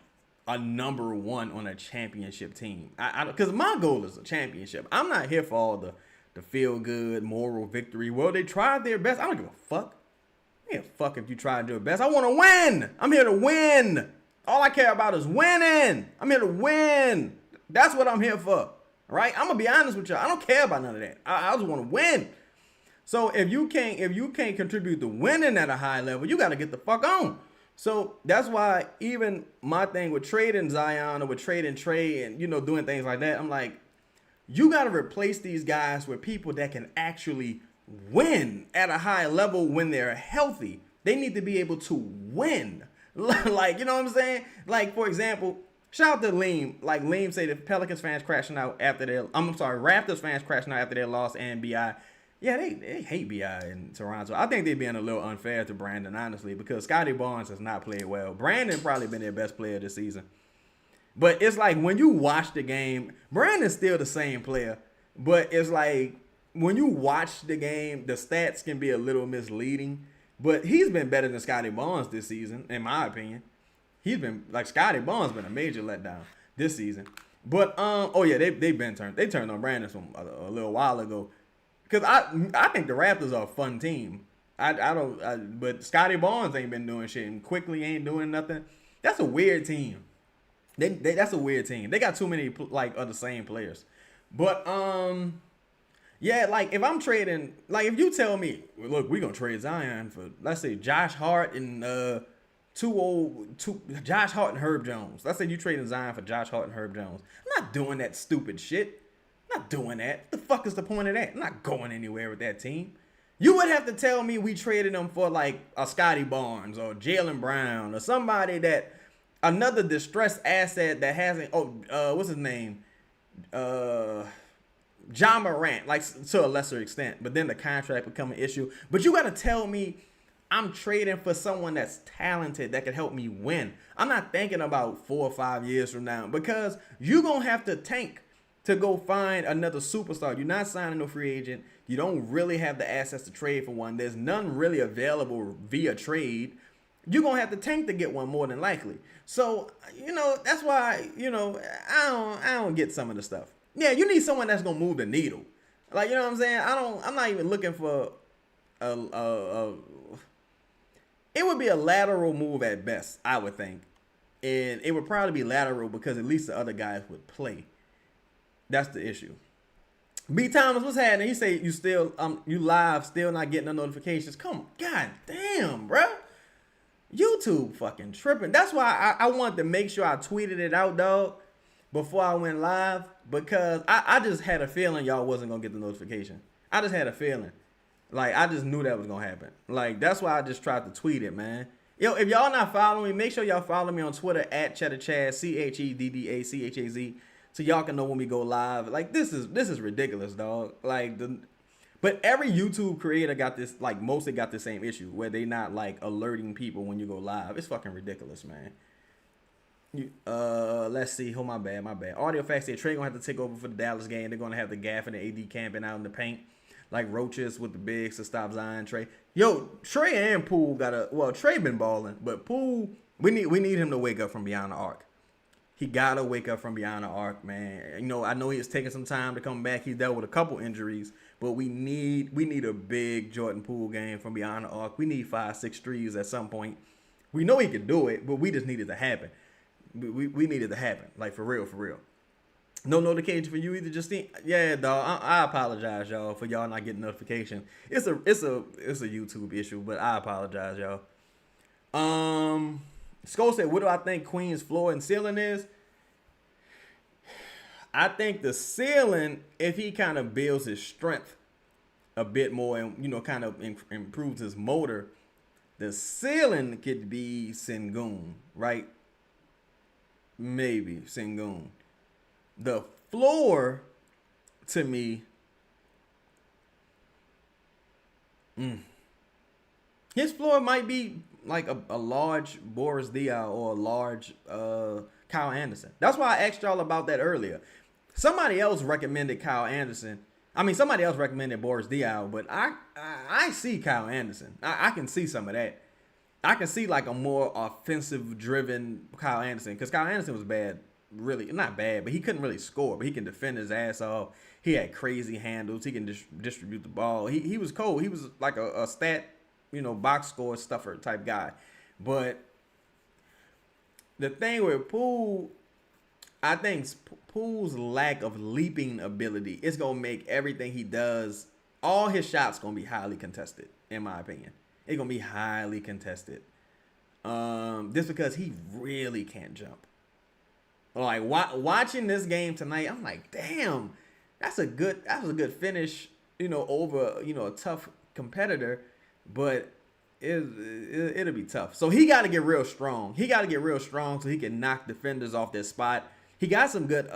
a number one on a championship team. Because my goal is a championship. I'm not here for all the feel good, moral victory. Well, they tried their best. I don't give a fuck. I don't give a fuck if you tried your best. I want to win. I'm here to win. All I care about is winning. I'm here to win. That's what I'm here for. All right? I'm going to be honest with y'all. I don't care about none of that. I just want to win. So if you can't contribute to winning at a high level, you got to get the fuck on. So that's why even my thing with trading Zion or with trading Trey and, doing things like that, I'm like, you got to replace these guys with people that can actually win at a high level when they're healthy. They need to be able to win. Like, you know what I'm saying? Like, for example, shout out to Leem. Like, Leem said if Pelicans fans crashing out after their, Raptors fans crashing out after their loss and BI. Yeah, they hate BI in Toronto. I think they're being a little unfair to Brandon, honestly, because Scotty Barnes has not played well. Brandon probably been their best player this season. But it's like when you watch the game, Brandon's still the same player. But it's like when you watch the game, the stats can be a little misleading. But he's been better than Scotty Barnes this season, in my opinion. He's been, like, Scotty Barnes been a major letdown this season. But, they turned on Brandon from a little while ago. Because I think the Raptors are a fun team. But Scotty Barnes ain't been doing shit, and Quickly ain't doing nothing. That's a weird team. That's a weird team. They got too many of the same players. But yeah, like if I'm trading, like if you tell me, look, we're gonna trade Zion for, let's say, Josh Hart and Josh Hart and Herb Jones. Let's say you trading Zion for Josh Hart and Herb Jones. I'm not doing that stupid shit. I'm not doing that. What the fuck is the point of that? I'm not going anywhere with that team. You would have to tell me we traded them for like a Scotty Barnes or Jaylen Brown or somebody that another distressed asset that hasn't. What's his name? John Morant, like to a lesser extent, but then the contract become an issue. But you got to tell me I'm trading for someone that's talented that can help me win. I'm not thinking about 4 or 5 years from now because you're going to have to tank to go find another superstar. You're not signing no free agent. You don't really have the assets to trade for one. There's none really available via trade. You're going to have to tank to get one more than likely. So, that's why, I don't get some of the stuff. Yeah, you need someone that's going to move the needle. Like, you know what I'm saying? I'm not even looking for it would be a lateral move at best, I would think. And it would probably be lateral because at least the other guys would play. That's the issue. B. Thomas, what's happening? He say you still you live, still not getting the notifications. Come on, god damn, bro. YouTube fucking tripping. That's why I wanted to make sure I tweeted it out, dog, before I went live, because I just had a feeling y'all wasn't gonna get the notification. I just had a feeling. Like, I just knew that was gonna happen. Like, that's why I just tried to tweet it, man. Yo, if y'all not following me, make sure y'all follow me on Twitter at CheddarChaz, CheddAChaz, so y'all can know when we go live. Like, this is ridiculous, dog. Like, but every YouTube creator got this, like, mostly got the same issue where they not like alerting people when you go live. It's fucking ridiculous, man. Let's see. Oh, my bad. Audio facts say Trey gonna have to take over for the Dallas game. They're gonna have the Gaff and the AD camping out in the paint like roaches with the bigs to stop Zion. Trey. Yo, Trey and Poole Trey been balling, but Poole, we need him to wake up from beyond the arc. He gotta wake up from beyond the arc, man. I know he's taking some time to come back. He dealt with a couple injuries, but we need a big Jordan Poole game from beyond the arc. We need 5-6 threes at some point. We know he could do it, but we just need it to happen. We need it to happen, like for real. No notification for you either, Justine. Yeah, dog. I apologize, y'all, for y'all not getting notification. It's a YouTube issue, but I apologize, y'all. Skull said, "What do I think Queen's floor and ceiling is?" I think the ceiling, if he kind of builds his strength a bit more and kind of improves his motor, the ceiling could be Sengun, right? Maybe Sengun. The floor, to me, his floor might be like a large Boris Diaw or a large Kyle Anderson. That's why I asked y'all about that earlier. Somebody else recommended Kyle Anderson. I mean, somebody else recommended Boris Diaw, but I see Kyle Anderson. I can see some of that. I can see like a more offensive-driven Kyle Anderson, because Kyle Anderson was bad. Really not bad, but he couldn't really score, but he can defend his ass off. He had crazy handles. He can distribute the ball. He was cold. He was like a stat, box score stuffer type guy. But the thing with Poole, I think Poole's lack of leaping ability is going to make everything he does, all his shots going to be highly contested, in my opinion. It's going to be highly contested. Just because he really can't jump. Like watching this game tonight, I'm like, damn, that was a good finish, over a tough competitor, but it'll be tough. So he got to get real strong. So he can knock defenders off their spot. He got some good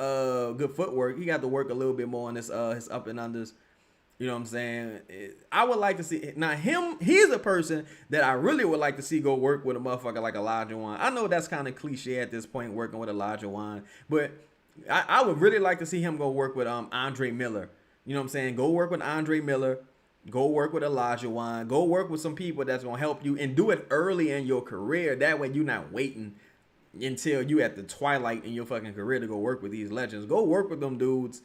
footwork. He got to work a little bit more on his up and unders. You know what I'm saying? I would like to see now him. He's a person that I really would like to see go work with a motherfucker like Elijah Wan. I know that's kind of cliche at this point, working with Elijah Wan, but I would really like to see him go work with Andre Miller. You know what I'm saying? Go work with Andre Miller. Go work with Elijah Wan. Go work with some people that's gonna help you, and do it early in your career. That way you're not waiting until you at the twilight in your fucking career to go work with these legends. Go work with them dudes.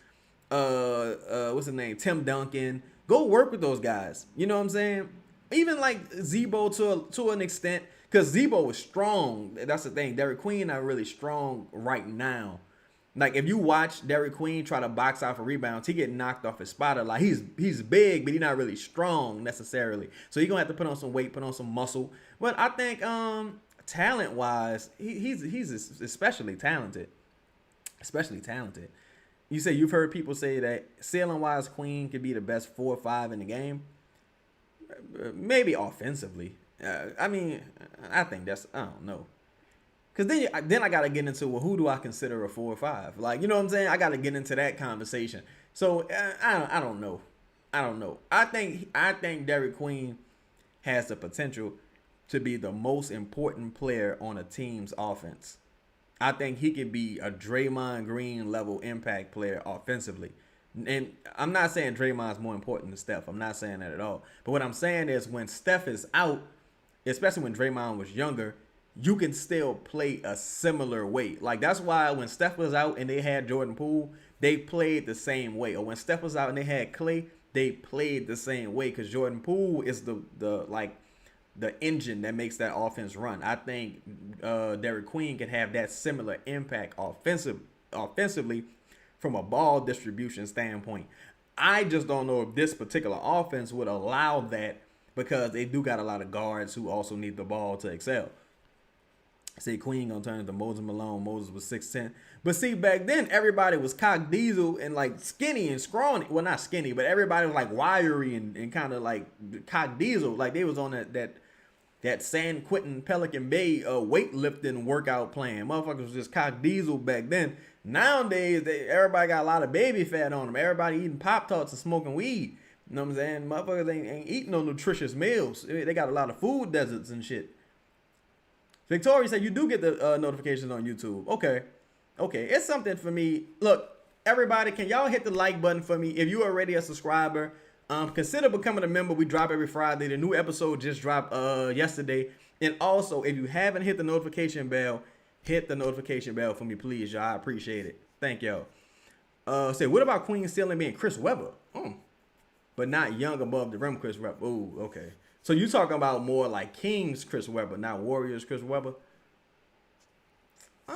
What's his name? Tim Duncan. Go work with those guys. You know what I'm saying? Even like Zebo to an extent, because Zebo is strong. That's the thing. Derek Queen not really strong right now. Like if you watch Derek Queen try to box out for rebounds, he get knocked off his spot a lot. He's big, but he's not really strong necessarily. So you're gonna have to put on some weight, put on some muscle. But I think talent wise, he's especially talented. Especially talented. You say you've heard people say that ceiling-wise, Queen could be the best 4 or 5 in the game. Maybe offensively. I mean, I think I don't know. Because then I got to get into, well, who do I consider a 4 or 5? Like, you know what I'm saying? I got to get into that conversation. So I don't know. I don't know. I think Derek Queen has the potential to be the most important player on a team's offense. I think he could be a Draymond Green level impact player offensively. And I'm not saying Draymond's more important than Steph. I'm not saying that at all. But what I'm saying is when Steph is out, especially when Draymond was younger, you can still play a similar way. Like, that's why when Steph was out and they had Jordan Poole, they played the same way. Or when Steph was out and they had Clay, they played the same way. Because Jordan Poole is the engine that makes that offense run. I think Derek Queen can have that similar impact offensively from a ball distribution standpoint. I just don't know if this particular offense would allow that because they do got a lot of guards who also need the ball to excel. See, Queen gonna turn into Moses Malone. Moses was 6'10". But see, back then, everybody was cock diesel and like skinny and scrawny. Well, not skinny, but everybody was like wiry and kind of like cock diesel. Like they was on that San Quentin Pelican Bay weightlifting workout plan. Motherfuckers was just cock diesel back then. Nowadays, everybody got a lot of baby fat on them. Everybody eating Pop-Tarts and smoking weed. You know what I'm saying? Motherfuckers ain't eating no nutritious meals. They got a lot of food deserts and shit. Victoria said, you do get the notifications on YouTube. Okay. It's something for me. Look, everybody, can y'all hit the like button for me? If you're already a subscriber, consider becoming a member. We drop every Friday. The new episode just dropped yesterday. And also, if you haven't hit the notification bell, hit the notification bell for me, please, y'all. I appreciate it. Thank y'all. Say, what about Queen Stealing being Chris Webber? But not young above the rim Chris Webber. Ooh, okay. So you talking about more like Kings Chris Webber, not Warriors Chris Webber? I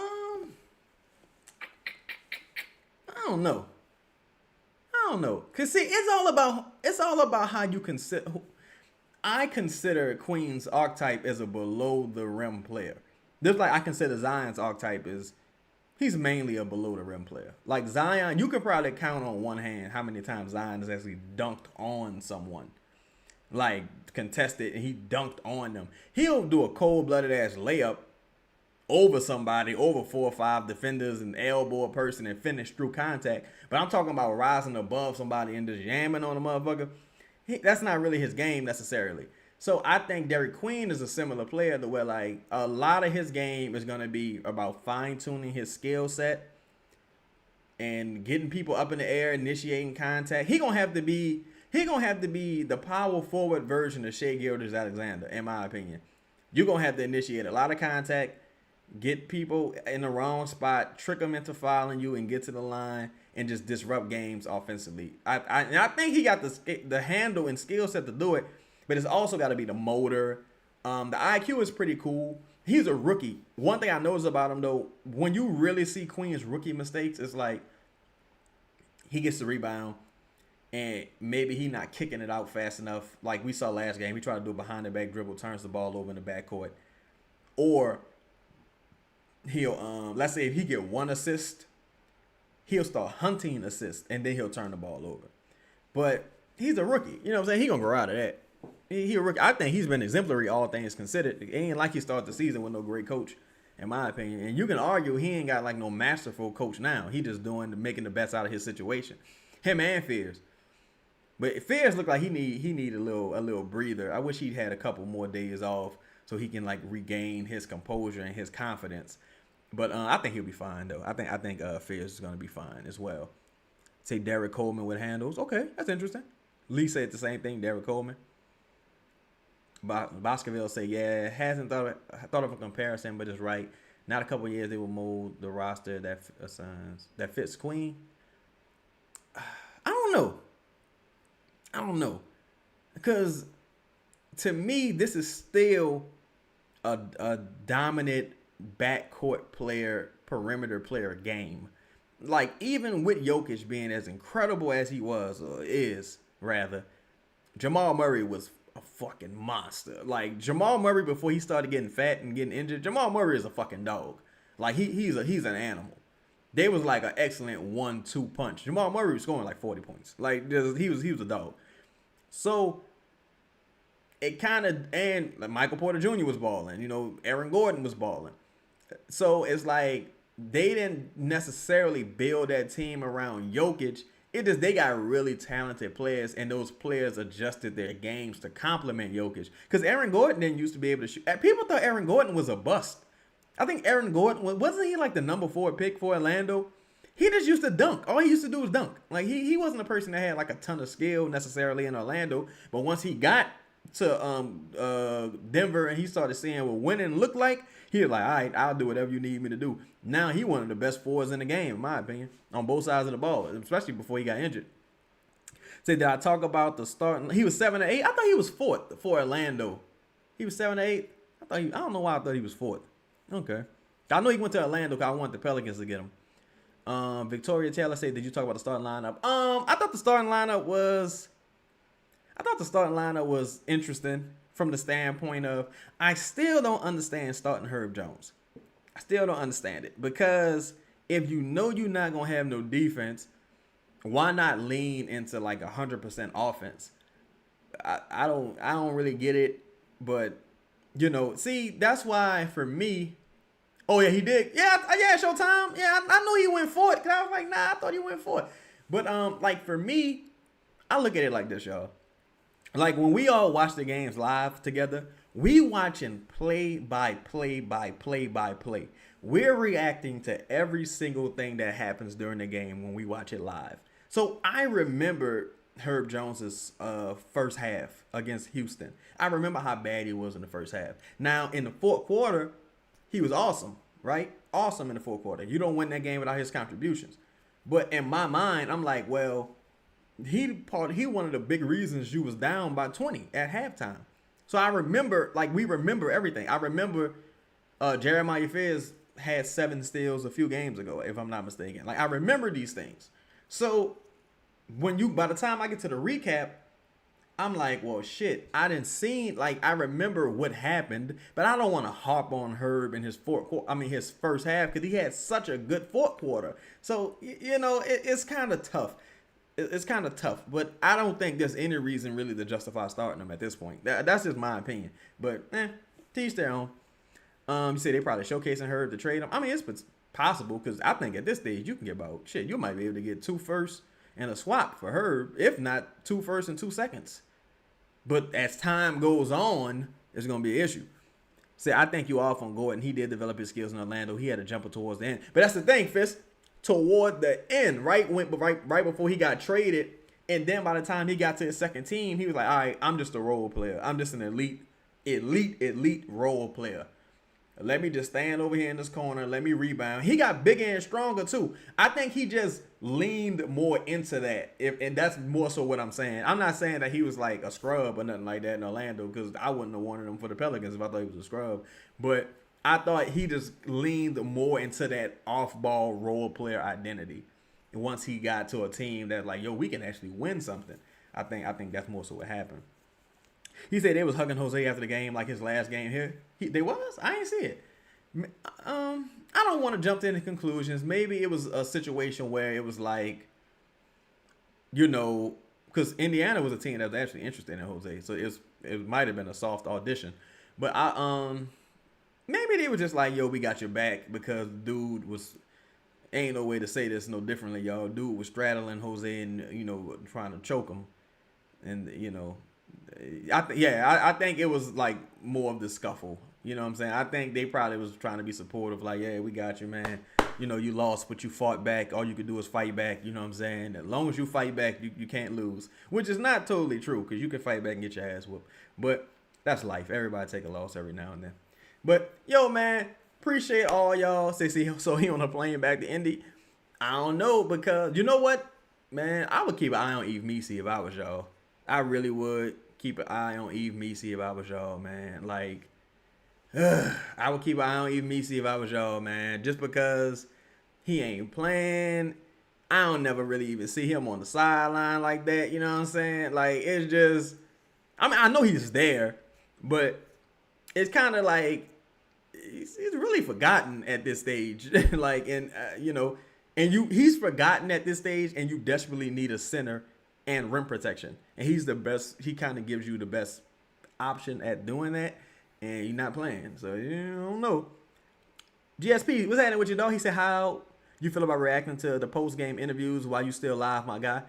don't know. Cause see, it's all about how you consider. I consider Queen's archetype as a below the rim player. Just like I consider Zion's archetype is he's mainly a below the rim player. Like Zion, you can probably count on one hand how many times Zion has actually dunked on someone. Like contested and he dunked on them. He'll do a cold-blooded ass layup over somebody, over 4 or 5 defenders and elbow a person and finish through contact. But I'm talking about rising above somebody and just jamming on a motherfucker. That's not really his game necessarily. So I think Derek Queen is a similar player to where like a lot of his game is going to be about fine-tuning his skill set and getting people up in the air, initiating contact. He gonna have to be the power forward version of Shai Gilgeous-Alexander, in my opinion. You're going to have to initiate a lot of contact, get people in the wrong spot, trick them into fouling you, and get to the line and just disrupt games offensively. I think he got the handle and skill set to do it, but it's also got to be the motor. The IQ is pretty cool. He's a rookie. One thing I noticed about him, though, when you really see Queen's rookie mistakes, it's like he gets the rebound, and maybe he not kicking it out fast enough. Like we saw last game, he tried to do a behind the back dribble, turns the ball over in the backcourt. Or he'll, let's say if he get one assist, he'll start hunting assists, and then he'll turn the ball over. But he's a rookie. You know what I'm saying? He going to grow out of that. He a rookie. I think he's been exemplary, all things considered. It ain't like he started the season with no great coach, in my opinion. And you can argue he ain't got like no masterful coach now. He just making the best out of his situation. Him and Fears. But Fears looked like he need a little breather. I wish he'd had a couple more days off so he can like regain his composure and his confidence. But I think he'll be fine though. I think Fears is gonna be fine as well. Say Derek Coleman with handles. Okay, that's interesting. Lee said the same thing. Derek Coleman. Baskerville say hasn't thought of a comparison, but it's right. Not a couple years they will mold the roster that fits Queen. I don't know. Because to me, this is still a dominant backcourt player, perimeter player game. Like, even with Jokic being as incredible as he was, or is, rather, Jamal Murray was a fucking monster. Like, Jamal Murray, before he started getting fat and getting injured, Jamal Murray is a fucking dog. Like, he's an animal. They was like an excellent 1-2 punch. Jamal Murray was scoring like 40 points. Like, he was a dog. So it kind of, and like Michael Porter Jr. was balling. You know, Aaron Gordon was balling. So it's like they didn't necessarily build that team around Jokic. It just they got really talented players, and those players adjusted their games to complement Jokic. Because Aaron Gordon didn't used to be able to shoot. People thought Aaron Gordon was a bust. I think Aaron Gordon wasn't he like the number 4 pick for Orlando? He just used to dunk. All he used to do was dunk. Like he wasn't a person that had like a ton of skill necessarily in Orlando. But once he got to Denver and he started seeing what winning looked like, he was like, all right, I'll do whatever you need me to do. Now he one of the best forwards in the game, in my opinion, on both sides of the ball, especially before he got injured. Say, did I talk about the starting? He was 7 or 8. I thought he was 4th for Orlando. He was 7 or 8. I don't know why I thought he was 4th. Okay. I know he went to Orlando because I want the Pelicans to get him. Victoria Taylor said, did you talk about the starting lineup? I thought the starting lineup was interesting from the standpoint of I still don't understand starting Herb Jones. I still don't understand it because if you know you're not gonna have no defense, why not lean into like 100% offense? I don't really get it, but see, that's why for me. Oh yeah, he did. Yeah, Showtime. Yeah, I knew he went for it. Cause I was like, nah, I thought he went for it. But like for me, I look at it like this, y'all. Like when we all watch the games live together, we watching play by play by play by play. We're reacting to every single thing that happens during the game when we watch it live. So I remember Herb Jones's first half against Houston. I remember how bad he was in the first half. Now in the fourth quarter, he was awesome, right? Awesome in the fourth quarter. You don't win that game without his contributions. But in my mind, I'm like, well, he one of the big reasons you was down by 20 at halftime. So I remember, we remember everything. I remember Jeremiah Fizz had 7 steals a few games ago, if I'm not mistaken. I remember these things. So by the time I get to the recap, I'm like, well, shit, I didn't see, I remember what happened, but I don't want to harp on Herb in his his first half because he had such a good fourth quarter. So, it's kind of tough. It's kind of tough, but I don't think there's any reason really to justify starting him at this point. That's just my opinion. But, to each their own. You say they probably showcasing Herb to trade him. I mean, it's possible because I think at this stage you can get about, you might be able to get 2 firsts and a swap for Herb, if not 2 firsts and 2 seconds. But as time goes on, it's going to be an issue. See, I think you off on Gordon. He did develop his skills in Orlando. He had a jumper towards the end. But that's the thing, Fist. Toward the end, right before he got traded, and then by the time he got to his second team, he was like, all right, I'm just a role player. I'm just an elite role player. Let me just stand over here in this corner. Let me rebound. He got bigger and stronger, too. I think he just leaned more into that. And that's more so what I'm saying. I'm not saying that he was like a scrub or nothing like that in Orlando because I wouldn't have wanted him for the Pelicans if I thought he was a scrub. But I thought he just leaned more into that off-ball role player identity. And once he got to a team that we can actually win something. I think that's more so what happened. He said they was hugging Jose after the game, like his last game here. They was? I ain't see it. I don't want to jump to any conclusions. Maybe it was a situation where it was because Indiana was a team that was actually interested in Jose, so it might have been a soft audition. But maybe they were just like, yo, we got your back because dude was. Ain't no way to say this no differently, y'all. Dude was straddling Jose and trying to choke him, and I think it was more of the scuffle. You know what I'm saying? I think they probably was trying to be supportive, yeah, we got you, man. You lost, but you fought back. All you could do is fight back. You know what I'm saying? As long as you fight back, you can't lose. Which is not totally true, because you can fight back and get your ass whooped. But that's life. Everybody take a loss every now and then. But, yo, man, appreciate all y'all. So he on a plane back to Indy. I don't know, because you know what? Man, I would keep an eye on Eve Messi if I was y'all. I really would keep an eye on Eve Messi if I was y'all, man. I would keep an eye on Eve Messi if I was y'all, man. Just because he ain't playing. I don't never really even see him on the sideline like that. You know what I'm saying? It's just... I know he's there, but it's kind of he's really forgotten at this stage. He's forgotten at this stage, and you desperately need a center and rim protection. And he's the best. He kind of gives you the best option at doing that, and you're not playing. So, you don't know. GSP, what's happening with you, dog? He said, how you feel about reacting to the post-game interviews while you still live, my guy?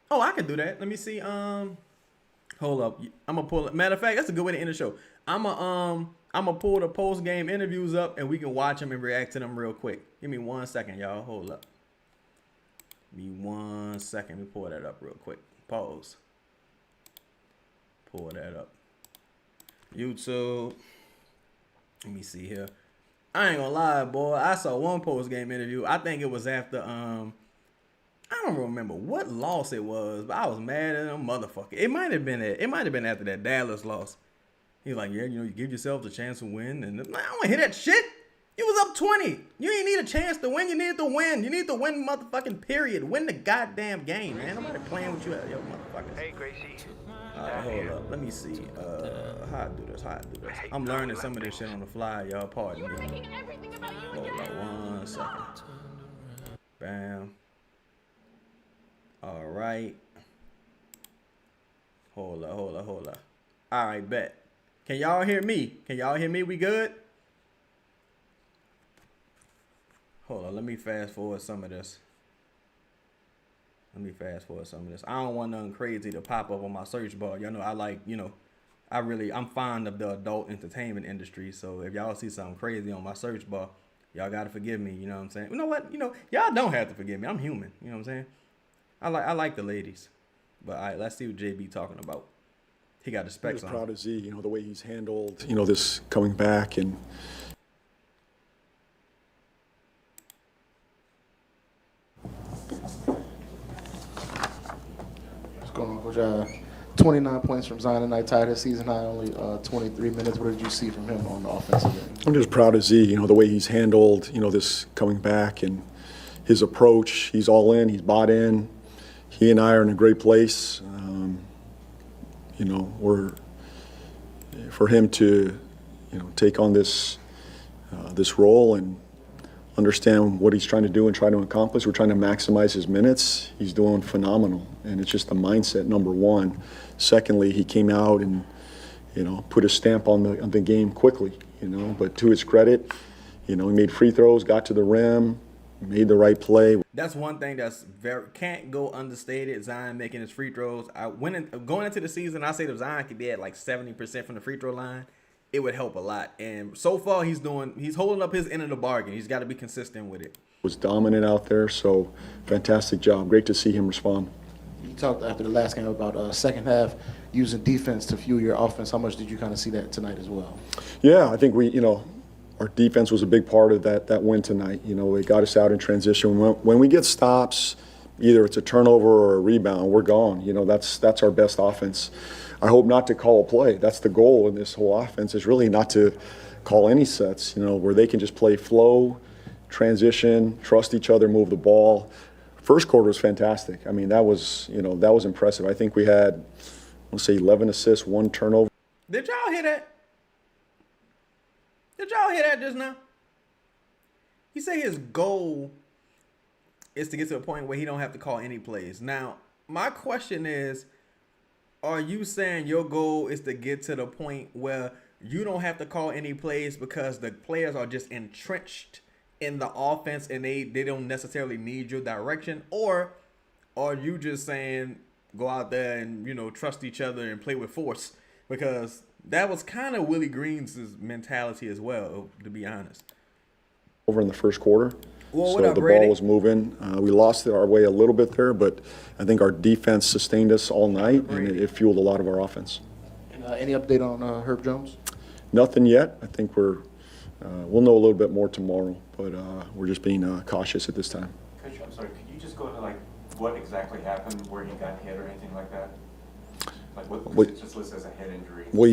Oh, I can do that. Let me see. Hold up. I'm gonna pull it. Matter of fact, that's a good way to end the show. I'm gonna pull the post-game interviews up and we can watch them and react to them real quick. Give me 1 second, y'all. Hold up. Give me 1 second. Let me pull that up real quick. Pause. Pull that up. YouTube. Let me see here. I ain't gonna lie, boy. I saw one post-game interview. I think it was after I don't remember what loss it was, but I was mad at them motherfucker. It might have been after that Dallas loss. He's like, yeah, you give yourself a chance to win, and I don't want to hear that shit. You was up 20. You ain't need a chance to win. You needed to win. You need to win, motherfucking period. Win the goddamn game, man. Nobody playing with you, yo, motherfuckers. Hey, Gracie. Hold up. Let me see. How I do this. I'm learning some of this shit on the fly, y'all. Pardon me. Hold up 1 second. Bam. All right. Hold up. All right, bet. Can y'all hear me? We good? Hold on. Let me fast forward some of this. I don't want nothing crazy to pop up on my search bar. Y'all know I like, I'm fond of the adult entertainment industry. So if y'all see something crazy on my search bar, y'all got to forgive me. You know what I'm saying? You know what? Y'all don't have to forgive me. I'm human. You know what I'm saying? I like the ladies. But all right, let's see what JB talking about. He got the specs on. I'm proud of Z, the way he's handled, this coming back and. What's going on, Coach? 29 points from Zion tonight, tied his season high, only 23 minutes. What did you see from him on the offensive end? I'm just proud of Z, the way he's handled, this coming back and his approach. He's all in, he's bought in. He and I are in a great place. We're for him to, take on this role and understand what he's trying to do and try to accomplish. We're trying to maximize his minutes. He's doing phenomenal, and it's just the mindset, number one. Secondly, he came out and, put a stamp on the game quickly, But to his credit, he made free throws, got to the rim, made the right play. That's one thing that's can't go understated. Zion making his free throws. Going into the season, I say if Zion could be at like 70% from the free throw line, it would help a lot. And so far, he's holding up his end of the bargain. He's got to be consistent with it. Was dominant out there, so fantastic job. Great to see him respond. You talked after the last game about second half using defense to fuel your offense. How much did you kind of see that tonight as well? Yeah, I think our defense was a big part of that win tonight. It got us out in transition. When we get stops, either it's a turnover or a rebound, we're gone. That's our best offense. I hope not to call a play. That's the goal in this whole offense, is really not to call any sets, where they can just play flow, transition, trust each other, move the ball. First quarter was fantastic. I mean, that was impressive. I think we had, let's say, 11 assists, 1 turnover. Did y'all hear that? Did y'all hear that just now? He said his goal is to get to a point where he don't have to call any plays. Now, my question is, are you saying your goal is to get to the point where you don't have to call any plays because the players are just entrenched in the offense and they don't necessarily need your direction? Or are you just saying go out there and, trust each other and play with force? Because that was kind of Willie Green's mentality as well, to be honest. Over in the first quarter. Well, so the ball was moving. We lost our way a little bit there, but I think our defense sustained us all night, and it fueled a lot of our offense. And, any update on Herb Jones? Nothing yet. I think we'll know a little bit more tomorrow, but we're just being cautious at this time. Coach, I'm sorry, could you just go to what exactly happened, where he got hit or anything like that? What it just listed as a head injury? Well,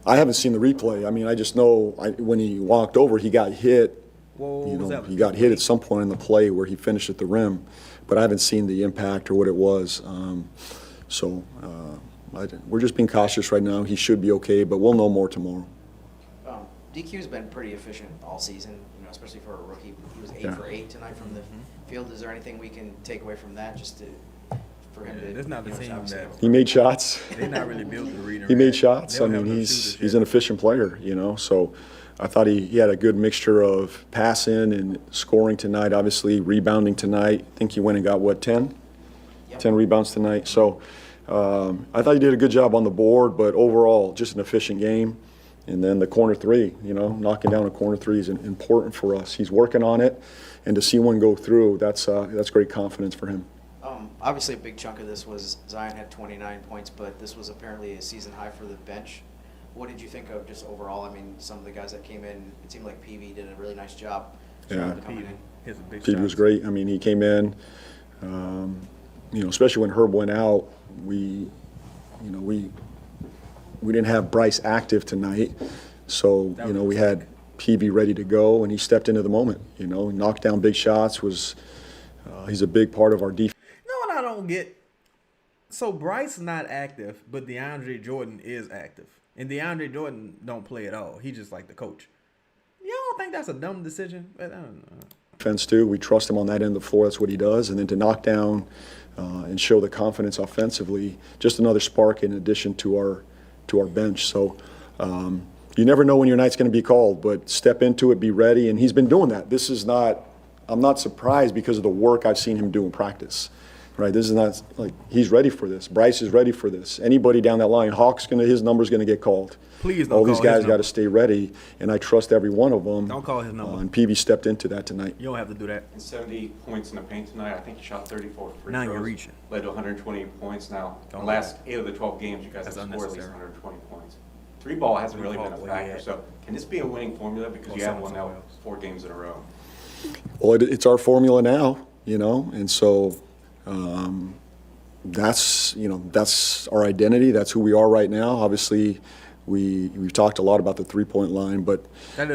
I haven't seen the replay. I mean, I just know when he walked over, he got hit. He got hit at some point in the play where he finished at the rim, but I haven't seen the impact or what it was. We're just being cautious right now. He should be okay, but we'll know more tomorrow. DQ's been pretty efficient all season, especially for a rookie. He was 8 for 8 tonight from the field. Is there anything we can take away from that for him to? There's not the team that he made shots. They're not really built to read. He made shots. I mean, he's an efficient player, So I thought he had a good mixture of passing and scoring tonight, obviously rebounding tonight. I think he went and got, what, 10? Yep. 10 rebounds tonight. So I thought he did a good job on the board, but overall, just an efficient game. And then the corner three, knocking down a corner three is important for us. He's working on it, and to see one go through, that's great confidence for him. Obviously, a big chunk of this was Zion had 29 points, but this was apparently a season high for the bench. What did you think of just overall? I mean, some of the guys that came in, it seemed like PV did a really nice job. Yeah. Coming in. Pete was great. I mean, he came in, especially when Herb went out, we didn't have Bryce active tonight, so we had PV ready to go, and he stepped into the moment. He knocked down big shots. He's a big part of our defense. You know what I don't get? So Bryce not active, but DeAndre Jordan is active, and DeAndre Jordan don't play at all. He just like the coach. You don't think that's a dumb decision? I don't know. Defense too. We trust him on that end of the floor. That's what he does, and then to knock down and show the confidence offensively, just another spark in addition to our bench. So you never know when your night's going to be called, but step into it, be ready, and he's been doing that. I'm not surprised because of the work I've seen him do in practice. Right, this is not like he's ready for this. Bryce is ready for this. Anybody down that line, his number's going to get called. Please don't. All these guys got to stay ready, and I trust every one of them. Don't call his number. And PV stepped into that tonight. You don't have to do that. And 70 points in the paint tonight. I think he shot 34 free Now throws. you're reaching. Led to 128 points. Now, in the Don't last 8 of the 12 games, you guys That's have scored at least unnecessary. 120 points. Three ball hasn't really been a Three-ball, factor. yeah. So, can this be a winning formula? Because Go you have send won it now somewhere else. 4 games in a row. Well, it's our formula now, and so that's our identity. That's who we are right now. Obviously, we've talked a lot about the 3-point line, but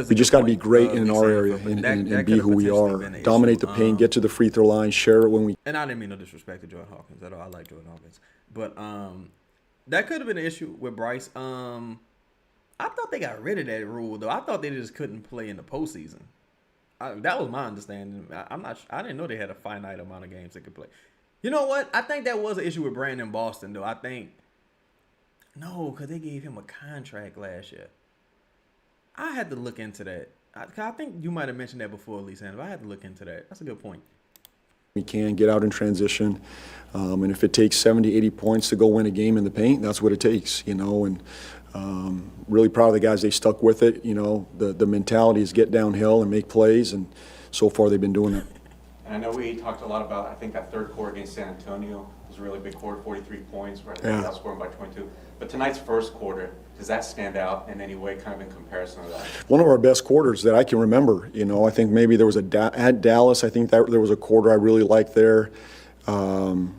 we just got to be great in our area and be who we are. Dominate the paint, get to the free throw line, share it when we. And I didn't mean no disrespect to Jordan Hawkins at all. I like Jordan Hawkins, but that could have been an issue with Bryce. I thought they got rid of that rule though. I thought they just couldn't play in the postseason. That was my understanding. I didn't know they had a finite amount of games they could play. You know what? I think that was an issue with Brandon Boston though. No, because they gave him a contract last year. I had to look into that. I think you might have mentioned that before, Lisa, but I had to look into that. That's a good point. We can get out in transition, and if it takes 70, 80 points to go win a game in the paint, that's what it takes, and really proud of the guys. They stuck with it. The mentality is get downhill and make plays, and so far they've been doing it. And I know we talked a lot about, I think that third quarter against San Antonio was a really big quarter, 43 points, where I think they outscored by 22. But tonight's first quarter, does that stand out in any way, kind of in comparison to that? One of our best quarters that I can remember. I think maybe there was at Dallas. I think that there was a quarter I really liked there. San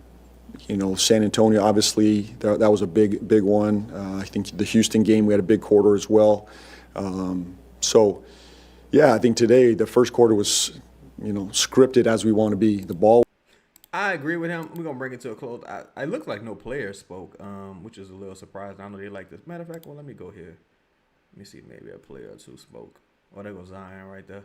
Antonio, obviously, that was a big one. I think the Houston game, we had a big quarter as well. I think today the first quarter was, scripted as we want to be. The ball. I agree with him. We're going to bring it to a close. It looks like no players spoke, which is a little surprising. I know they like this. Matter of fact, let me go here. Let me see, maybe a player or two spoke. Oh, there goes Zion right there.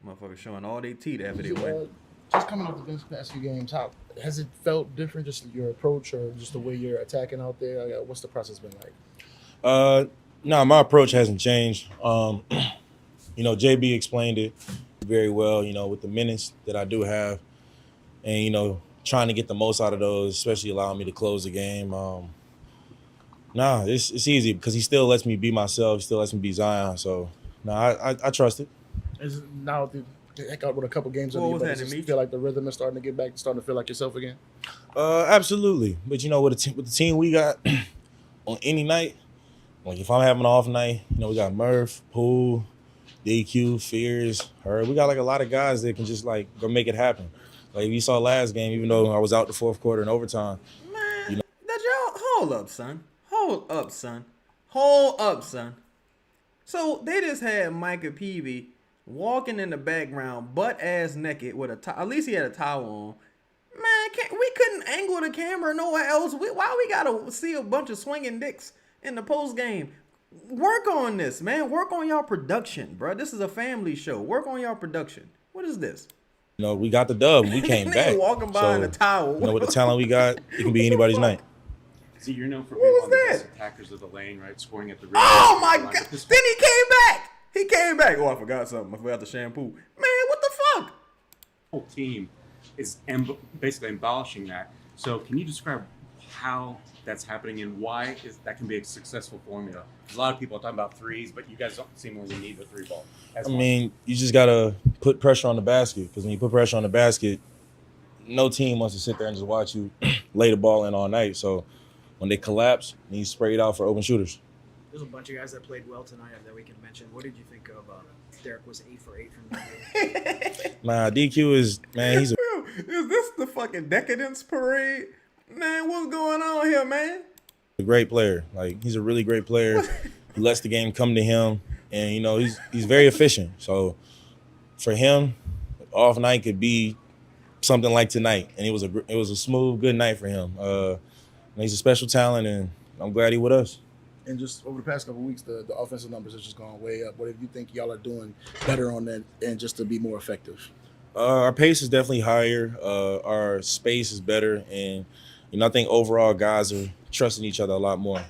Motherfucker showing all they teeth after they win. Just coming off the bench past few games, how has it felt different, just your approach or just the way you're attacking out there? What's the process been like? No, my approach hasn't changed. JB explained it very well, with the minutes that I do have and, trying to get the most out of those, especially allowing me to close the game. It's easy because he still lets me be myself. He still lets me be Zion. So, I trust it. Is now the heck out with a couple games What under was you, that, but does it Amici? feel like the rhythm is starting to get back, starting to feel like yourself again? Absolutely. But, with the team we got on any night, like if I'm having an off night, we got Murph, Poole, DQ, Fears, Herb. We got like a lot of guys that can just like go make it happen. Like we saw last game, even though I was out the fourth quarter in overtime. Man, hold up, son. Hold up, son. So they just had Micah Peavy walking in the background, butt-ass naked with at least he had a towel on. Man, we couldn't angle the camera nowhere else. Why we gotta see a bunch of swinging dicks in the post game? Work on this, man. Work on y'all production, bro. This is a family show. Work on y'all production. What is this? We got the dub. We came Nigga back. walking by in a towel. With the talent we got, it can be anybody's night. See, you're known for What being was one of the that? best attackers of the lane, right? Scoring at the rim. Oh my God! But Then this he came back. He came back. Oh, I forgot something. I forgot the shampoo. Man, what the fuck? whole team is basically abolishing that. So can you describe how that's happening and why that can be a successful formula? A lot of people are talking about threes, but you guys don't seemingly need the three ball. I mean, you just gotta put pressure on the basket, because when you put pressure on the basket, no team wants to sit there and just watch you lay the ball in all night. So when they collapse, you spray it out for open shooters. There's a bunch of guys that played well tonight that we can mention. What did you think of Derek was 8 for 8 from the Nah, DQ is, man, he's a Is this the fucking decadence parade? Man, what's going on here, man? great player. Like, he's a really great player. He lets the game come to him, and he's very efficient. So for him, off night could be something like tonight, and it was a smooth, good night for him. He's a special talent, and I'm glad he with us. And just over the past couple of weeks, the offensive numbers have just gone way up. What do you think y'all are doing better on that, and just to be more effective? Our pace is definitely higher. Our space is better, and I think overall guys are trusting each other a lot more.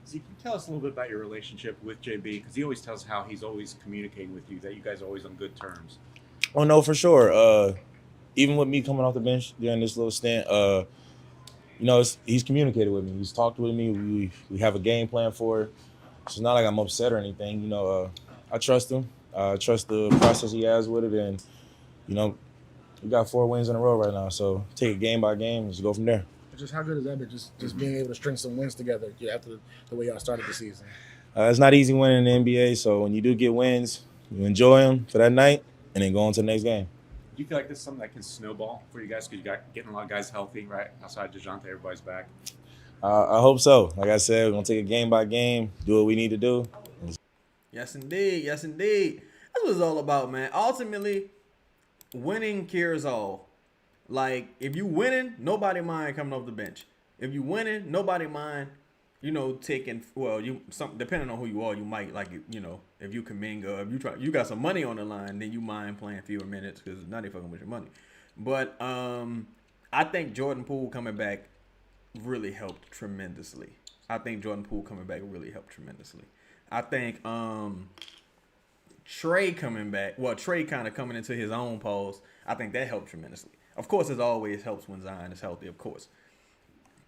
Zeke, can you tell us a little bit about your relationship with JB? Because he always tells how he's always communicating with you, that you guys are always on good terms. Oh no, for sure. Even with me coming off the bench during this little stint, he's communicated with me. He's talked with me. We have a game plan for it. It's not like I'm upset or anything. I trust him. I trust the process he has with it, and we got 4 wins in a row right now. So take it game by game and just go from there. Just how good has that been? Just being able to string some wins together after the way y'all started the season. It's not easy winning in the NBA. So when you do get wins, you enjoy them for that night, and then go on to the next game. Do you feel like this is something that can snowball for you guys? Because you got getting a lot of guys healthy, right? Outside Dejounte, everybody's back. I hope so. Like I said, we're going to take it game by game, do what we need to do. Yes, indeed. Yes, indeed. That's what it's all about, man. Ultimately, winning cures all. Like, if you winning, nobody mind coming off the bench. If you winning, nobody mind, taking, depending on who you are, you might, like, if you Kuminga, if you got some money on the line, then you mind playing fewer minutes because now they fucking with your money. But I think Jordan Poole coming back really helped tremendously. I think Trey coming back, Trey kind of coming into his own pause, I think that helped tremendously. Of course, it always helps when Zion is healthy, of course.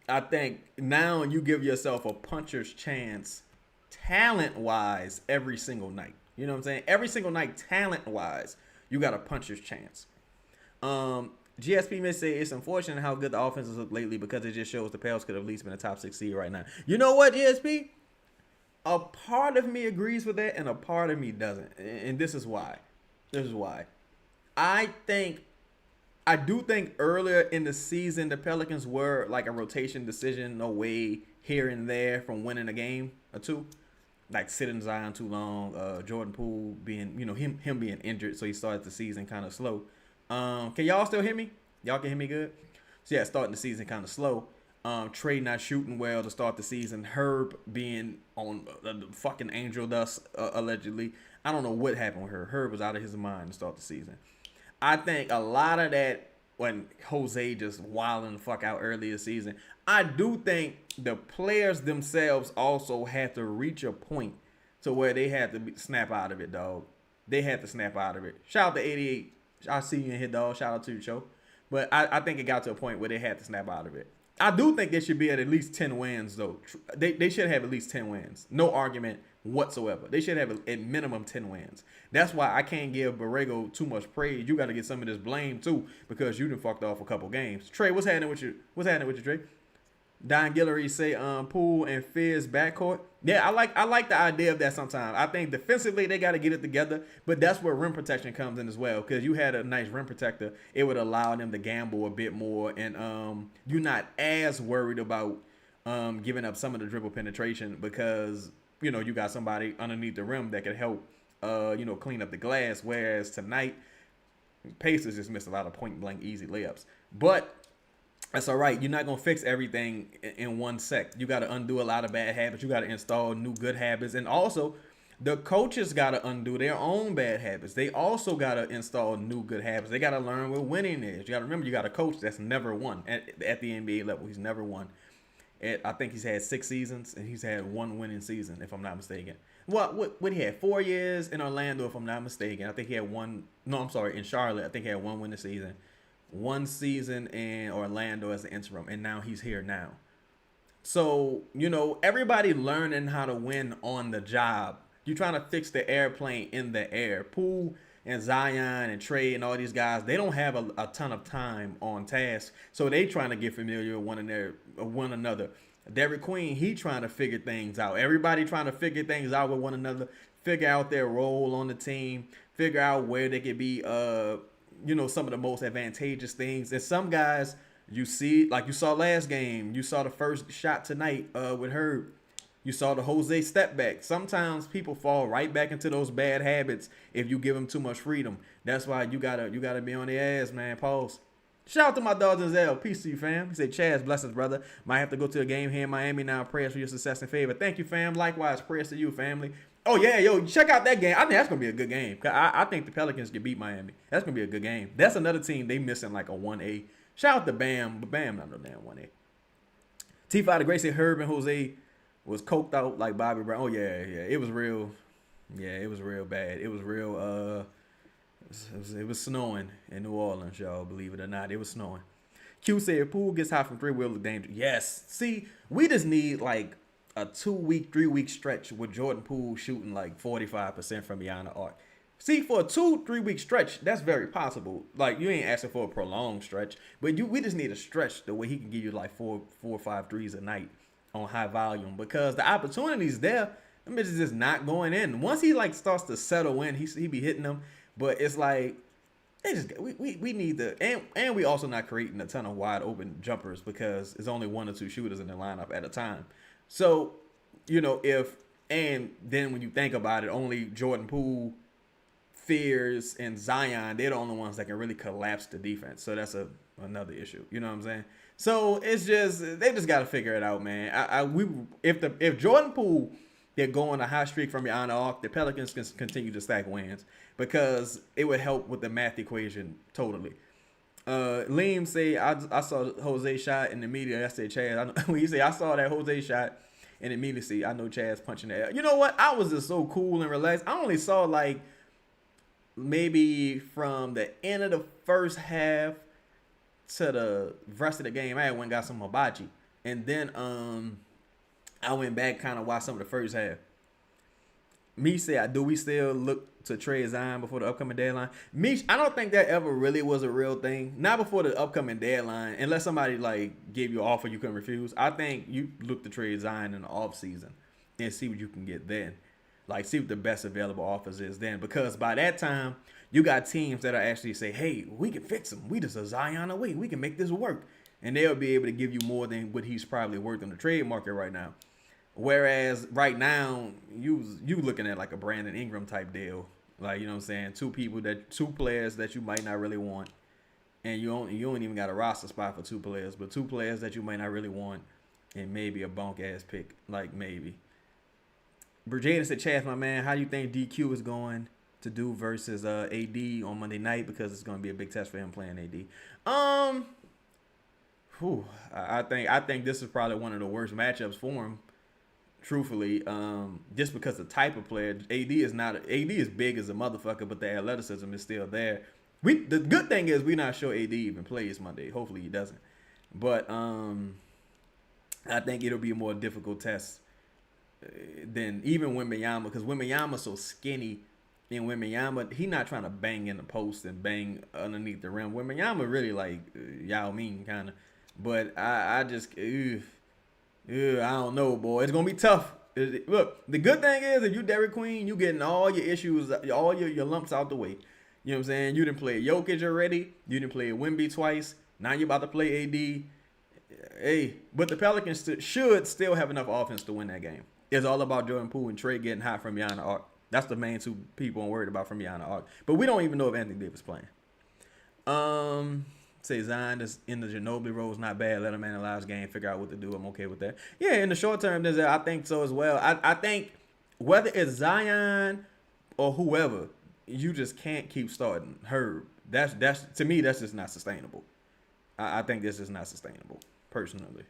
I think now you give yourself a puncher's chance talent-wise every single night. You know what I'm saying? Every single night, talent-wise, you got a puncher's chance. GSP may say it's unfortunate how good the offenses look lately because it just shows the Pels could have at least been a top 6 seed right now. You know what, GSP? A part of me agrees with that and a part of me doesn't. And this is why. I do think earlier in the season, the Pelicans were like a rotation decision, no way here and there from winning a game or two. Like sitting Zion too long, Jordan Poole being, him being injured, so he started the season kind of slow. Can y'all still hear me? Y'all can hear me good? So yeah, starting the season kind of slow. Trey not shooting well to start the season. Herb being on the fucking angel dust, allegedly. I don't know what happened with her. Herb was out of his mind to start the season. I think a lot of that, when Jose just wilding the fuck out early this season, I do think the players themselves also had to reach a point to where they had to snap out of it, dog. They had to snap out of it. Shout out to 88. I see you in here, dog. Shout out to the show. But I think it got to a point where they had to snap out of it. I do think they should be at least 10 wins, though. They should have at least 10 wins. No argument whatsoever. They should have at minimum 10 wins. That's why I can't give Borrego too much praise. You got to get some of this blame, too, because you done fucked off a couple games. Trey, what's happening with you? Trey? Don Guillory say Poole and Fizz backcourt. Yeah, I like the idea of that sometimes. I think defensively they got to get it together, but that's where rim protection comes in as well, because you had a nice rim protector. It would allow them to gamble a bit more, and you're not as worried about giving up some of the dribble penetration because, you got somebody underneath the rim that could help, clean up the glass, whereas tonight, Pacers just missed a lot of point-blank easy layups. But that's all right. You're not going to fix everything in one sec. You got to undo a lot of bad habits. You got to install new good habits. And also, the coaches got to undo their own bad habits. They also got to install new good habits. They got to learn what winning is. You got to remember, you got a coach that's never won at the NBA level. He's never won. I think he's had 6 seasons, and he's had 1 winning season, if I'm not mistaken. What he had 4 years in Orlando, if I'm not mistaken. I think he had one. No, I'm sorry, in Charlotte, I think he had 1 winning season, 1 season in Orlando as an interim, and now he's here now. So everybody learning how to win on the job. You're trying to fix the airplane in the air. Poole and Zion and Trey and all these guys, they don't have a ton of time on task, so they trying to get familiar with one another. Derek Queen, he trying to figure things out. Everybody trying to figure things out with one another, figure out their role on the team, figure out where they could be, some of the most advantageous things. And some guys, you see, like you saw last game, you saw the first shot tonight with Herb. You saw the Jose step back. Sometimes people fall right back into those bad habits if you give them too much freedom. That's why you gotta be on their ass, man. Pause. Shout out to my dog Denzel. Peace to you, fam. He said, Chaz, blessings, brother. Might have to go to a game here in Miami now. Prayers for your success and favor. Thank you, fam. Likewise, prayers to you, family. Oh, yeah, yo, check out that game. I think that's going to be a good game. I think the Pelicans can beat Miami. That's going to be a good game. That's another team they missing like a 1A. Shout out to Bam, but Bam not no damn 1A. T5 the Great said Herb and Jose was coked out like Bobby Brown. Oh, yeah. It was real. Yeah, it was real bad. It was real, it was snowing in New Orleans, y'all. Believe it or not, it was snowing. Q said, Poole gets hot from 3 will look dangerous. Yes. See, we just need like a 2-week, 3-week stretch with Jordan Poole shooting like 45% from beyond the arc. See, for a 2-3 week stretch, that's very possible. Like, you ain't asking for a prolonged stretch, but we just need a stretch the way he can give you like 4 or 5 threes a night on high volume, because the opportunity's there. Them bitches just not going in. Once he like starts to settle in, he be hitting them. But it's like we need the and we also not creating a ton of wide open jumpers because it's only 1 or 2 shooters in the lineup at a time. So and then when you think about it, only Jordan Poole, Fears, and Zion, they're the only ones that can really collapse the defense. So that's another issue. You know what I'm saying? So it's just they just got to figure it out, man. If Jordan Poole get going a high streak from beyond the arc, the Pelicans can continue to stack wins because it would help with the math equation totally. Liam say I saw Jose shot in the media. I said Chaz. When you say I saw that Jose shot and immediately I know Chaz punching the air. You know what? I was just so cool and relaxed. I only saw like maybe from the end of the first half to the rest of the game. I had went and got some hibachi, and then I went back kind of watched some of the first half. Me say, do we still look to trade Zion before the upcoming deadline? Me, I don't think that ever really was a real thing. Not before the upcoming deadline, unless somebody like gave you an offer you couldn't refuse. I think you look to trade Zion in the off season and see what you can get then. Like, see what the best available offers is then. Because by that time, you got teams that are actually say, hey, we can fix him. We just a Zion away. We can make this work. And they'll be able to give you more than what he's probably worth on the trade market right now. Whereas right now, you looking at like a Brandon Ingram type deal. Like, you know what I'm saying? 2 players that you might not really want. And you don't even got a roster spot for 2 players. But 2 players that you might not really want. And maybe a bunk-ass pick. Like, maybe. Brigada said, Chaz, my man, how do you think DQ is going to do versus AD on Monday night? Because it's going to be a big test for him playing AD. I think this is probably one of the worst matchups for him. Truthfully, just because the type of player AD is big as a motherfucker, but the athleticism is still there. The good thing is we're not sure AD even plays Monday. Hopefully he doesn't. But I think it'll be a more difficult test than even Wembanyama, because Wembanyama's so skinny, and Wembanyama, he not trying to bang in the post and bang underneath the rim. Wembanyama really like Yao Ming kind of, but I just I don't know, boy. It's gonna be tough. Look, the good thing is if you Derek Queen, you getting all your issues, all your lumps out the way. You know what I'm saying? You didn't play Jokic already. You didn't play Wemby twice. Now you're about to play AD. Hey, but the Pelicans should still have enough offense to win that game. It's all about Jordan Poole and Trey getting hot from beyond the arc. That's the main 2 people I'm worried about from beyond the arc. But we don't even know if Anthony Davis playing. Say Zion is in the Ginobili role is not bad. Let him analyze game, figure out what to do. I'm okay with that. Yeah, in the short term, I think so as well. I think whether it's Zion or whoever, you just can't keep starting Herb. That's to me, that's just not sustainable. I think this is not sustainable, personally.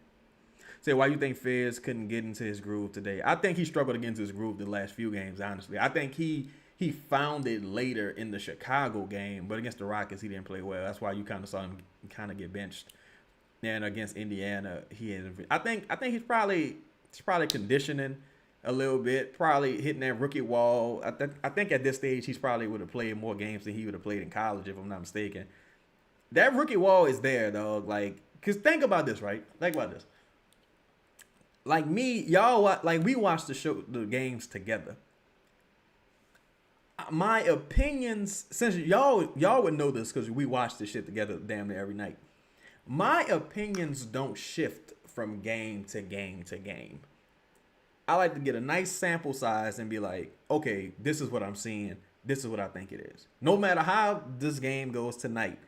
say why you think Fizz couldn't get into his groove today. I think he struggled to get into his groove the last few games, honestly. I think he found it later in the Chicago game, but against the Rockets, he didn't play well. That's why you kind of saw him kind of get benched. And against Indiana, he had. I think he's probably conditioning a little bit, probably hitting that rookie wall. I think at this stage, he's probably would have played more games than he would have played in college, if I'm not mistaken. That rookie wall is there, dog. Like, cause think about this, right? Think about this. Like me, y'all, like we watched the games together. My opinions, since y'all would know this because we watch this shit together damn near every night. My opinions don't shift from game to game to game. I like to get a nice sample size and be like, okay, this is what I'm seeing. This is what I think it is. No matter how this game goes tonight,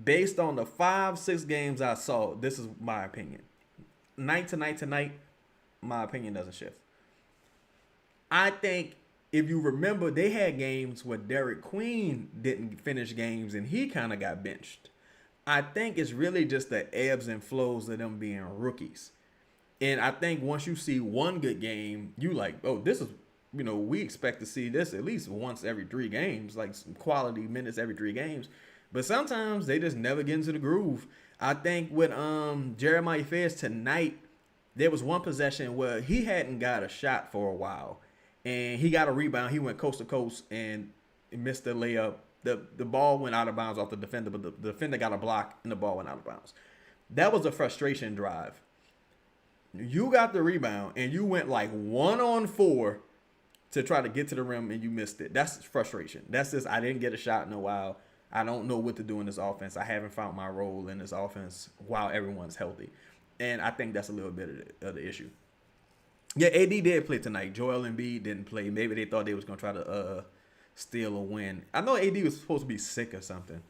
based on the 5-6 games I saw, this is my opinion. Night to night, my opinion doesn't shift. I think if you remember, they had games where Derek Queen didn't finish games and he kind of got benched. I think it's really just the ebbs and flows of them being rookies. And I think once you see one good game, you like, oh, this is, we expect to see this at least once every 3 games, like some quality minutes every 3 games. But sometimes they just never get into the groove. I think with Jeremiah Fez tonight, there was one possession where he hadn't got a shot for a while. And he got a rebound. He went coast to coast and missed the layup. The ball went out of bounds off the defender, but the defender got a block and the ball went out of bounds. That was a frustration drive. You got the rebound and you went like 1-on-4 to try to get to the rim and you missed it. That's frustration. That's just, I didn't get a shot in a while. I don't know what to do in this offense. I haven't found my role in this offense while everyone's healthy. And I think that's a little bit of the issue. Yeah, AD did play tonight. Joel Embiid didn't play. Maybe they thought they was going to try to steal a win. I know AD was supposed to be sick or something.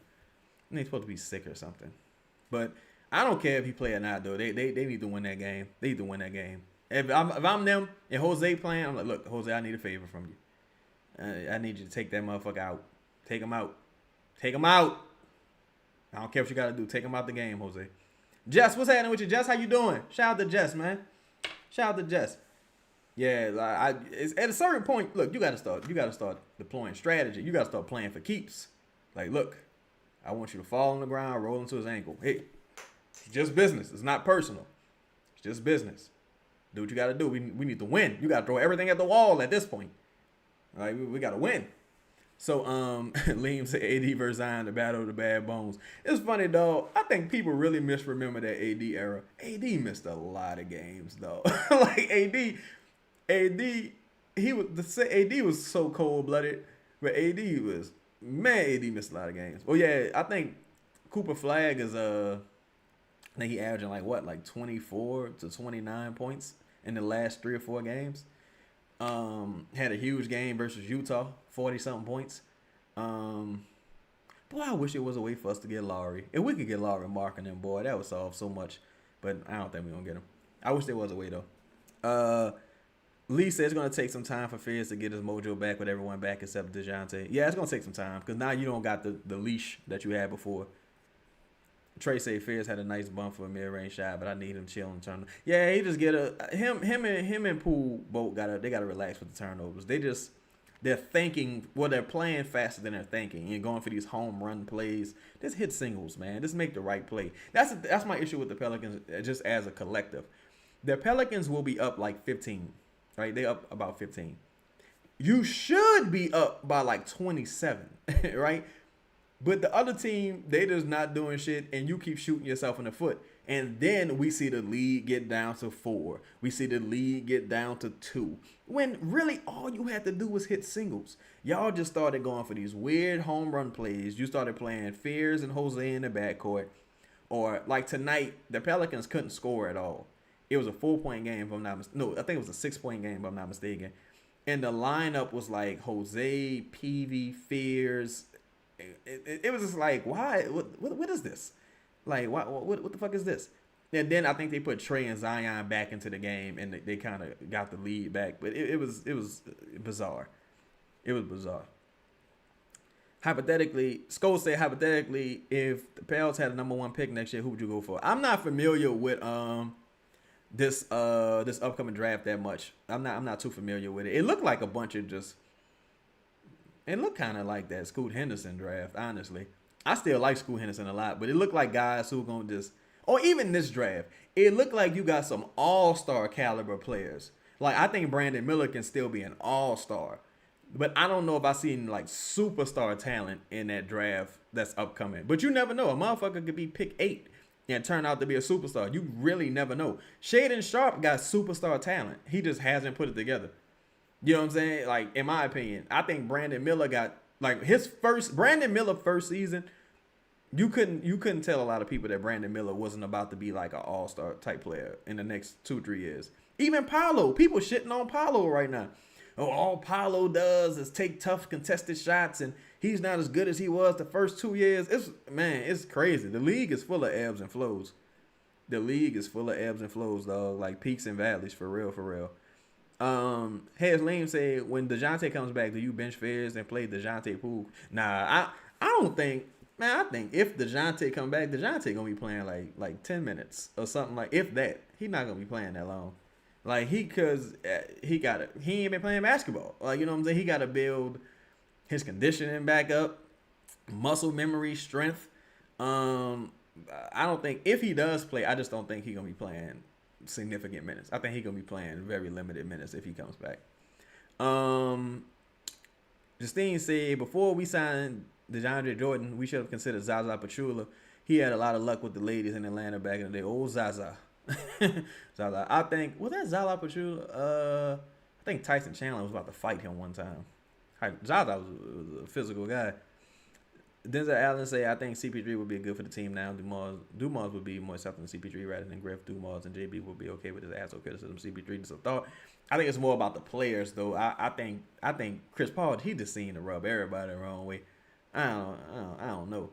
But I don't care if he play or not, though. They need to win that game. They need to win that game. If I'm them and Jose playing, I'm like, look, Jose, I need a favor from you. I need you to take that motherfucker out. Take him out. Take him out. I don't care what you got to do. Take him out the game, Jose. Jess, what's happening with you? Jess, how you doing? Shout out to Jess, man. Shout out to Jess. Yeah, like it's, at a certain point, look, you gotta start deploying strategy. You gotta start playing for keeps. Like, look, I want you to fall on the ground, roll into his ankle. Hey, it's just business. It's not personal. It's just business. Do what you gotta do. We need to win. You gotta throw everything at the wall at this point. All right, we gotta win. So, Liam said AD versus Zion, the battle of the bad bones. It's funny, though. I think people really misremember that AD era. AD missed a lot of games, though. Like, AD was so cold-blooded, but AD missed a lot of games. Oh, yeah, I think Cooper Flagg is, I think he averaging, like 24 to 29 points in the last 3 or 4 games. Had a huge game versus Utah, 40-something points. Boy, I wish it was a way for us to get Lowry. If we could get Lowry marking them, boy, that would solve so much. But I don't think we're going to get him. I wish there was a way, though. Lee says it's going to take some time for Fizz to get his mojo back with everyone back except Dejounte. Yeah, it's going to take some time because now you don't got the leash that you had before. Trey say Fizz had a nice bump for a mid-range shot, but I need him chill and turn. Yeah, he just get him and Poole both they gotta relax with the turnovers. They're thinking, well, they're playing faster than they're thinking and going for these home run plays. Just hit singles, man. Just make the right play. That's my issue with the Pelicans, just as a collective. The Pelicans will be up like 15, right? They up about 15. You should be up by like 27, right? But the other team, they just not doing shit, and you keep shooting yourself in the foot. And then we see the lead get down to 4. We see the lead get down to 2. When really all you had to do was hit singles. Y'all just started going for these weird home run plays. You started playing Fears and Jose in the backcourt. Or like tonight, the Pelicans couldn't score at all. It was a 4-point game, if I'm not mistaken. No, I think it was a 6-point game, if I'm not mistaken. And the lineup was like Jose, Peavy, Fears. It was just like, why? What is this? Like, what the fuck is this? And then I think they put Trey and Zion back into the game, and they kind of got the lead back. But it was bizarre. It was bizarre. Hypothetically, Scholes said, if the Pels had a number 1 pick next year, who would you go for? I'm not familiar with this upcoming draft that much. I'm not too familiar with it. It looked like a bunch of just. It looked kind of like that Scoot Henderson draft, honestly. I still like Scoot Henderson a lot, but it looked like guys who going to just, or even this draft, it looked like you got some all-star caliber players. Like, I think Brandon Miller can still be an all-star, but I don't know if I seen like superstar talent in that draft that's upcoming. But you never know. A motherfucker could be pick 8 and turn out to be a superstar. You really never know. Shaden Sharp got superstar talent. He just hasn't put it together. You know what I'm saying? Like, in my opinion, I think Brandon Miller got like Brandon Miller first season. You couldn't tell a lot of people that Brandon Miller wasn't about to be like an all-star type player in the next 2-3 years. Even Paolo, people shitting on Paolo right now. Oh, all Paolo does is take tough contested shots, and he's not as good as he was the first 2 years. It's crazy. The league is full of ebbs and flows. The league is full of ebbs and flows, dog. Like peaks and valleys, for real, for real. Hez Liam said, when Dejounte comes back, do you bench Fairs and play Dejounte Poole? Nah, I don't think. Man, I think if Dejounte come back, Dejounte gonna be playing like 10 minutes or something, like if that. He not gonna be playing that long. Like he ain't been playing basketball. Like, you know what I'm saying? He gotta build his conditioning back up, muscle memory, strength. I don't think if he does play, I just don't think he gonna be playing significant minutes. I think he gonna be playing very limited minutes if he comes back. Justine said, before we signed DeAndre Jordan, we should have considered Zaza Pachulia. He had a lot of luck with the ladies in Atlanta back in the day. Old Zaza. Zaza. I think, was that Zaza Pachulia? I think Tyson Chandler was about to fight him one time. Zaza was a physical guy. Denzel Allen say, I think CP3 would be good for the team now. Dumas would be more accepting of CP3 rather than Griff. Dumas and JB would be okay with his asshole criticism. CP3 just a thought. I think it's more about the players though. I think Chris Paul, he just seen to rub everybody the wrong way. I don't know.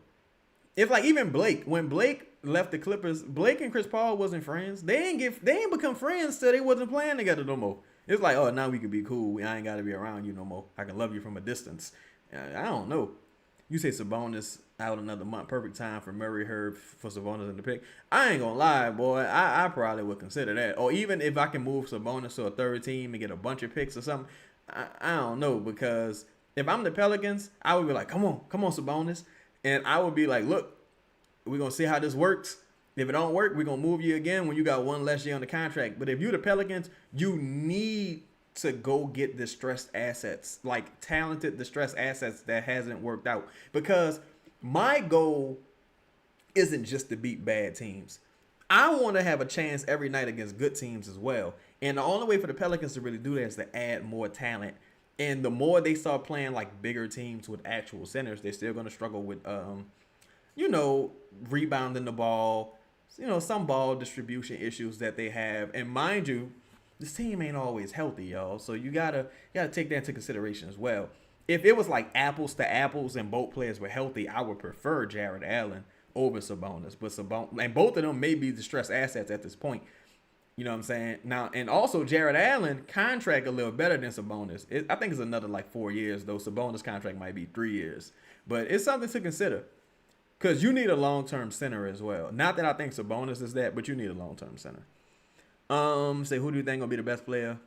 If like even Blake, when Blake left the Clippers, Blake and Chris Paul wasn't friends. They ain't become friends till they wasn't playing together no more. It's like, oh, now we can be cool. I ain't got to be around you no more. I can love you from a distance. I don't know. You say Sabonis out another month. Perfect time for Murray, Herb, for Sabonis in the pick. I ain't gonna lie, boy. I probably would consider that. Or even if I can move Sabonis to a third team and get a bunch of picks or something. I don't know, because if I'm the Pelicans, I would be like, come on, Sabonis. And I would be like, look, we're going to see how this works. If it don't work, we're going to move you again when you got one less year on the contract. But if you're the Pelicans, you need to go get distressed assets, like talented distressed assets that hasn't worked out. Because my goal isn't just to beat bad teams. I want to have a chance every night against good teams as well. And the only way for the Pelicans to really do that is to add more talent. And the more they start playing like bigger teams with actual centers, they're still going to struggle with, rebounding the ball, some ball distribution issues that they have. And mind you, this team ain't always healthy, y'all. So you gotta take that into consideration as well. If it was like apples to apples and both players were healthy, I would prefer Jared Allen over Sabonis. But and both of them may be distressed assets at this point. You know what I'm saying? Now, and also Jared Allen contract a little better than Sabonis. I think it's another like 4 years, though. Sabonis contract might be 3 years. But it's something to consider. Because you need a long-term center as well. Not that I think Sabonis is that, but you need a long-term center. Say, who do you think gonna be the best player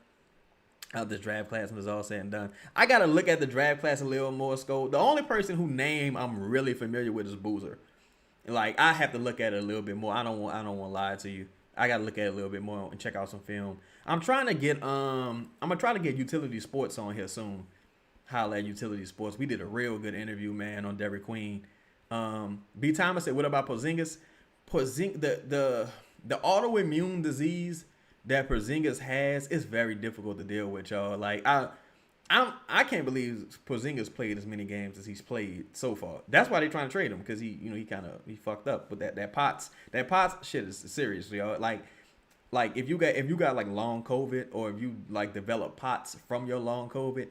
out this draft class when it's all said and done? I gotta look at the draft class a little more, Scope. The only person who name I'm really familiar with is Boozer. Like, I have to look at it a little bit more. I don't want to lie to you. I gotta look at it a little bit more and check out some film. I'm gonna try to get Utility Sports on here soon. Holla at Utility Sports. We did a real good interview, man, on Derrick Queen. B. Thomas said, what about Porzingis? The autoimmune disease that Porzingis has is very difficult to deal with, y'all. Like, I can't believe Porzingis played as many games as he's played so far. That's why they're trying to trade him, because he fucked up with that Potts shit is serious, y'all. Like if you got like long COVID, or if you like develop POTS from your long COVID,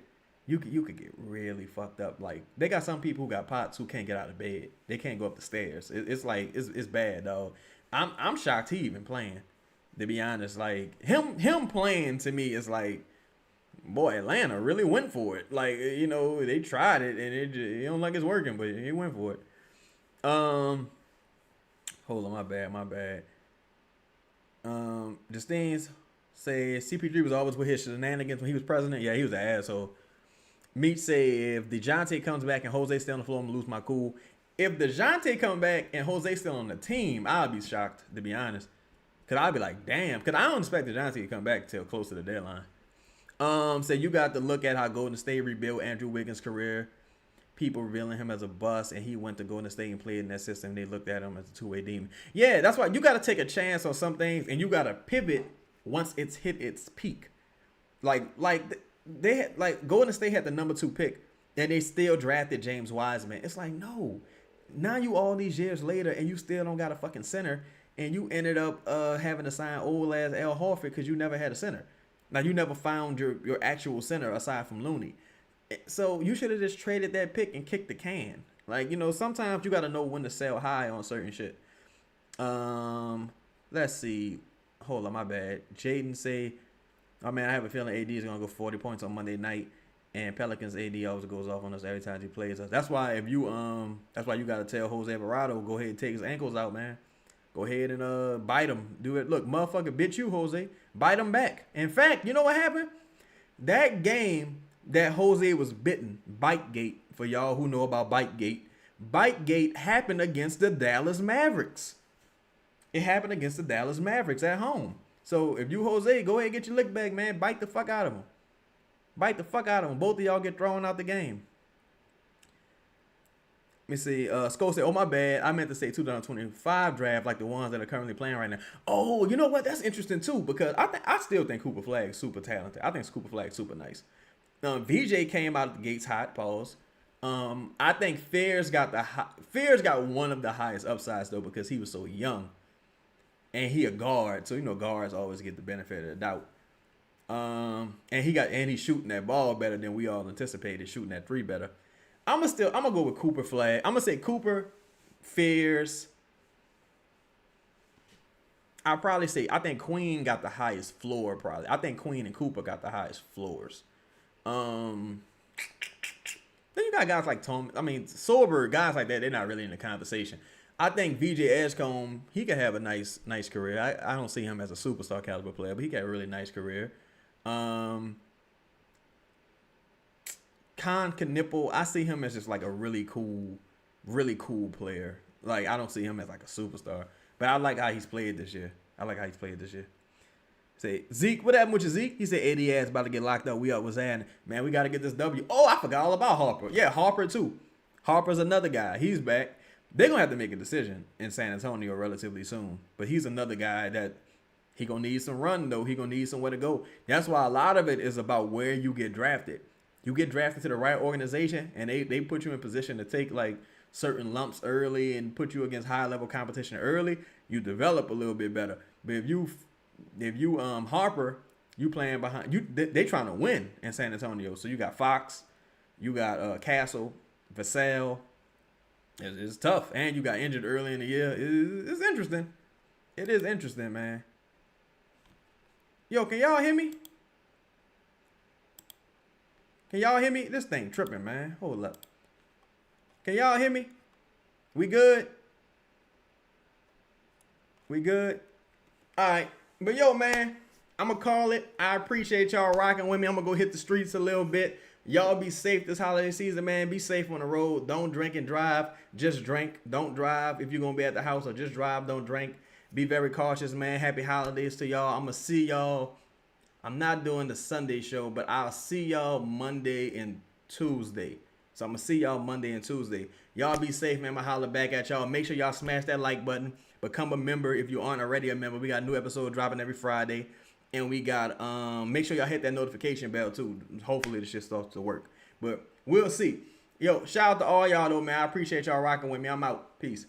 you could get really fucked up. Like, they got some people who got POTS who can't get out of bed. They can't go up the stairs. It's bad, dog. I'm shocked he even playing, to be honest. Like, him playing to me is like, boy, Atlanta really went for it. Like, they tried it and it don't like it's working, but he went for it. Hold on, my bad. Justine's say CP3 was always with his shenanigans when he was president. Yeah, he was an asshole. Meech say if Dejounte comes back and Jose still on the floor, I'm gonna lose my cool. If Dejounte come back and Jose still on the team, I'll be shocked, to be honest. Cause I'll be like, damn. Cause I don't expect Dejounte to come back till close to the deadline. So you got to look at how Golden State rebuilt Andrew Wiggins' career. People revealing him as a bust, and he went to Golden State and played in that system. They looked at him as a two-way demon. Yeah, that's why you got to take a chance on some things, and you got to pivot once it's hit its peak. Like they had, like Golden State had the number 2 pick, and they still drafted James Wiseman. It's like, no, now you all these years later, and you still don't got a fucking center, and you ended up having to sign old ass Al Horford because you never had a center. Now you never found your actual center aside from Looney. So you should have just traded that pick and kicked the can. Like, you know, sometimes you got to know when to sell high on certain shit. Let's see. Hold on, my bad. Jaden say, oh man, I have a feeling AD is gonna go 40 points on Monday night, and Pelicans AD always goes off on us every time he plays us. That's why if you that's why you gotta tell Jose Alvarado, go ahead and take his ankles out, man. Go ahead and bite him. Do it. Look, motherfucker bit you, Jose. Bite him back. In fact, you know what happened? That game that Jose was bitten, Bitegate, for y'all who know about Bitegate happened against the Dallas Mavericks. It happened against the Dallas Mavericks at home. So if you Jose, go ahead and get your lick back, man. Bite the fuck out of him. Bite the fuck out of him. Both of y'all get thrown out the game. Let me see. Skull said, oh, my bad. I meant to say 2025 draft, like the ones that are currently playing right now. Oh, you know what? That's interesting, too, because I still think Cooper Flag is super talented. I think Cooper Flag is super nice. VJ came out of the gates hot, pause. I think Fairs got one of the highest upsides, though, because he was so young. And he a guard, so you know guards always get the benefit of the doubt. And he's shooting that ball better than we all anticipated, shooting that 3 better. I'm gonna go with Cooper Flag. I'm gonna say Cooper, Fairs. I'll probably say I think Queen got the highest floor, probably. I think Queen and Cooper got the highest floors. Then you got guys like Tom. I mean, Sober guys like that. They're not really in the conversation. I think VJ Edgecombe, he could have a nice career. I don't see him as a superstar caliber player, but he got a really nice career. Con Knipple, I see him as just like a really cool player. Like, I don't see him as like a superstar, but I like how he's played this year. Say, Zeke, what happened with your Zeke? He said, Eddie ass about to get locked up. We up was saying, man, we got to get this W. Oh, I forgot all about Harper. Yeah, Harper too. Harper's another guy. He's back. They're going to have to make a decision in San Antonio relatively soon. But he's another guy that he going to need some run, though. He going to need somewhere to go. That's why a lot of it is about where you get drafted. You get drafted to the right organization, and they put you in position to take, like, certain lumps early and put you against high-level competition early. You develop a little bit better. But if you Harper, you playing behind you, they trying to win in San Antonio. So you got Fox, you got Castle, Vassell. It's tough, and you got injured early in the year. It's interesting. It is interesting, man. Yo, can y'all hear me? Can y'all hear me? This thing tripping, man. Hold up. Can y'all hear me? We good? We good? All right. But yo, man, I'm going to call it. I appreciate y'all rocking with me. I'm going to go hit the streets a little bit. Y'all be safe this holiday season, man. Be safe on the road. Don't drink and drive. Just drink. Don't drive if you're going to be at the house, or just drive. Don't drink. Be very cautious, man. Happy holidays to y'all. I'm going to see y'all. I'm not doing the Sunday show, but I'll see y'all Monday and Tuesday. So I'm going to see y'all Monday and Tuesday. Y'all be safe, man. I'm going to holler back at y'all. Make sure y'all smash that like button. Become a member if you aren't already a member. We got a new episode dropping every Friday. And we got, make sure y'all hit that notification bell, too. Hopefully, this shit starts to work. But we'll see. Yo, shout out to all y'all, though, man. I appreciate y'all rocking with me. I'm out. Peace.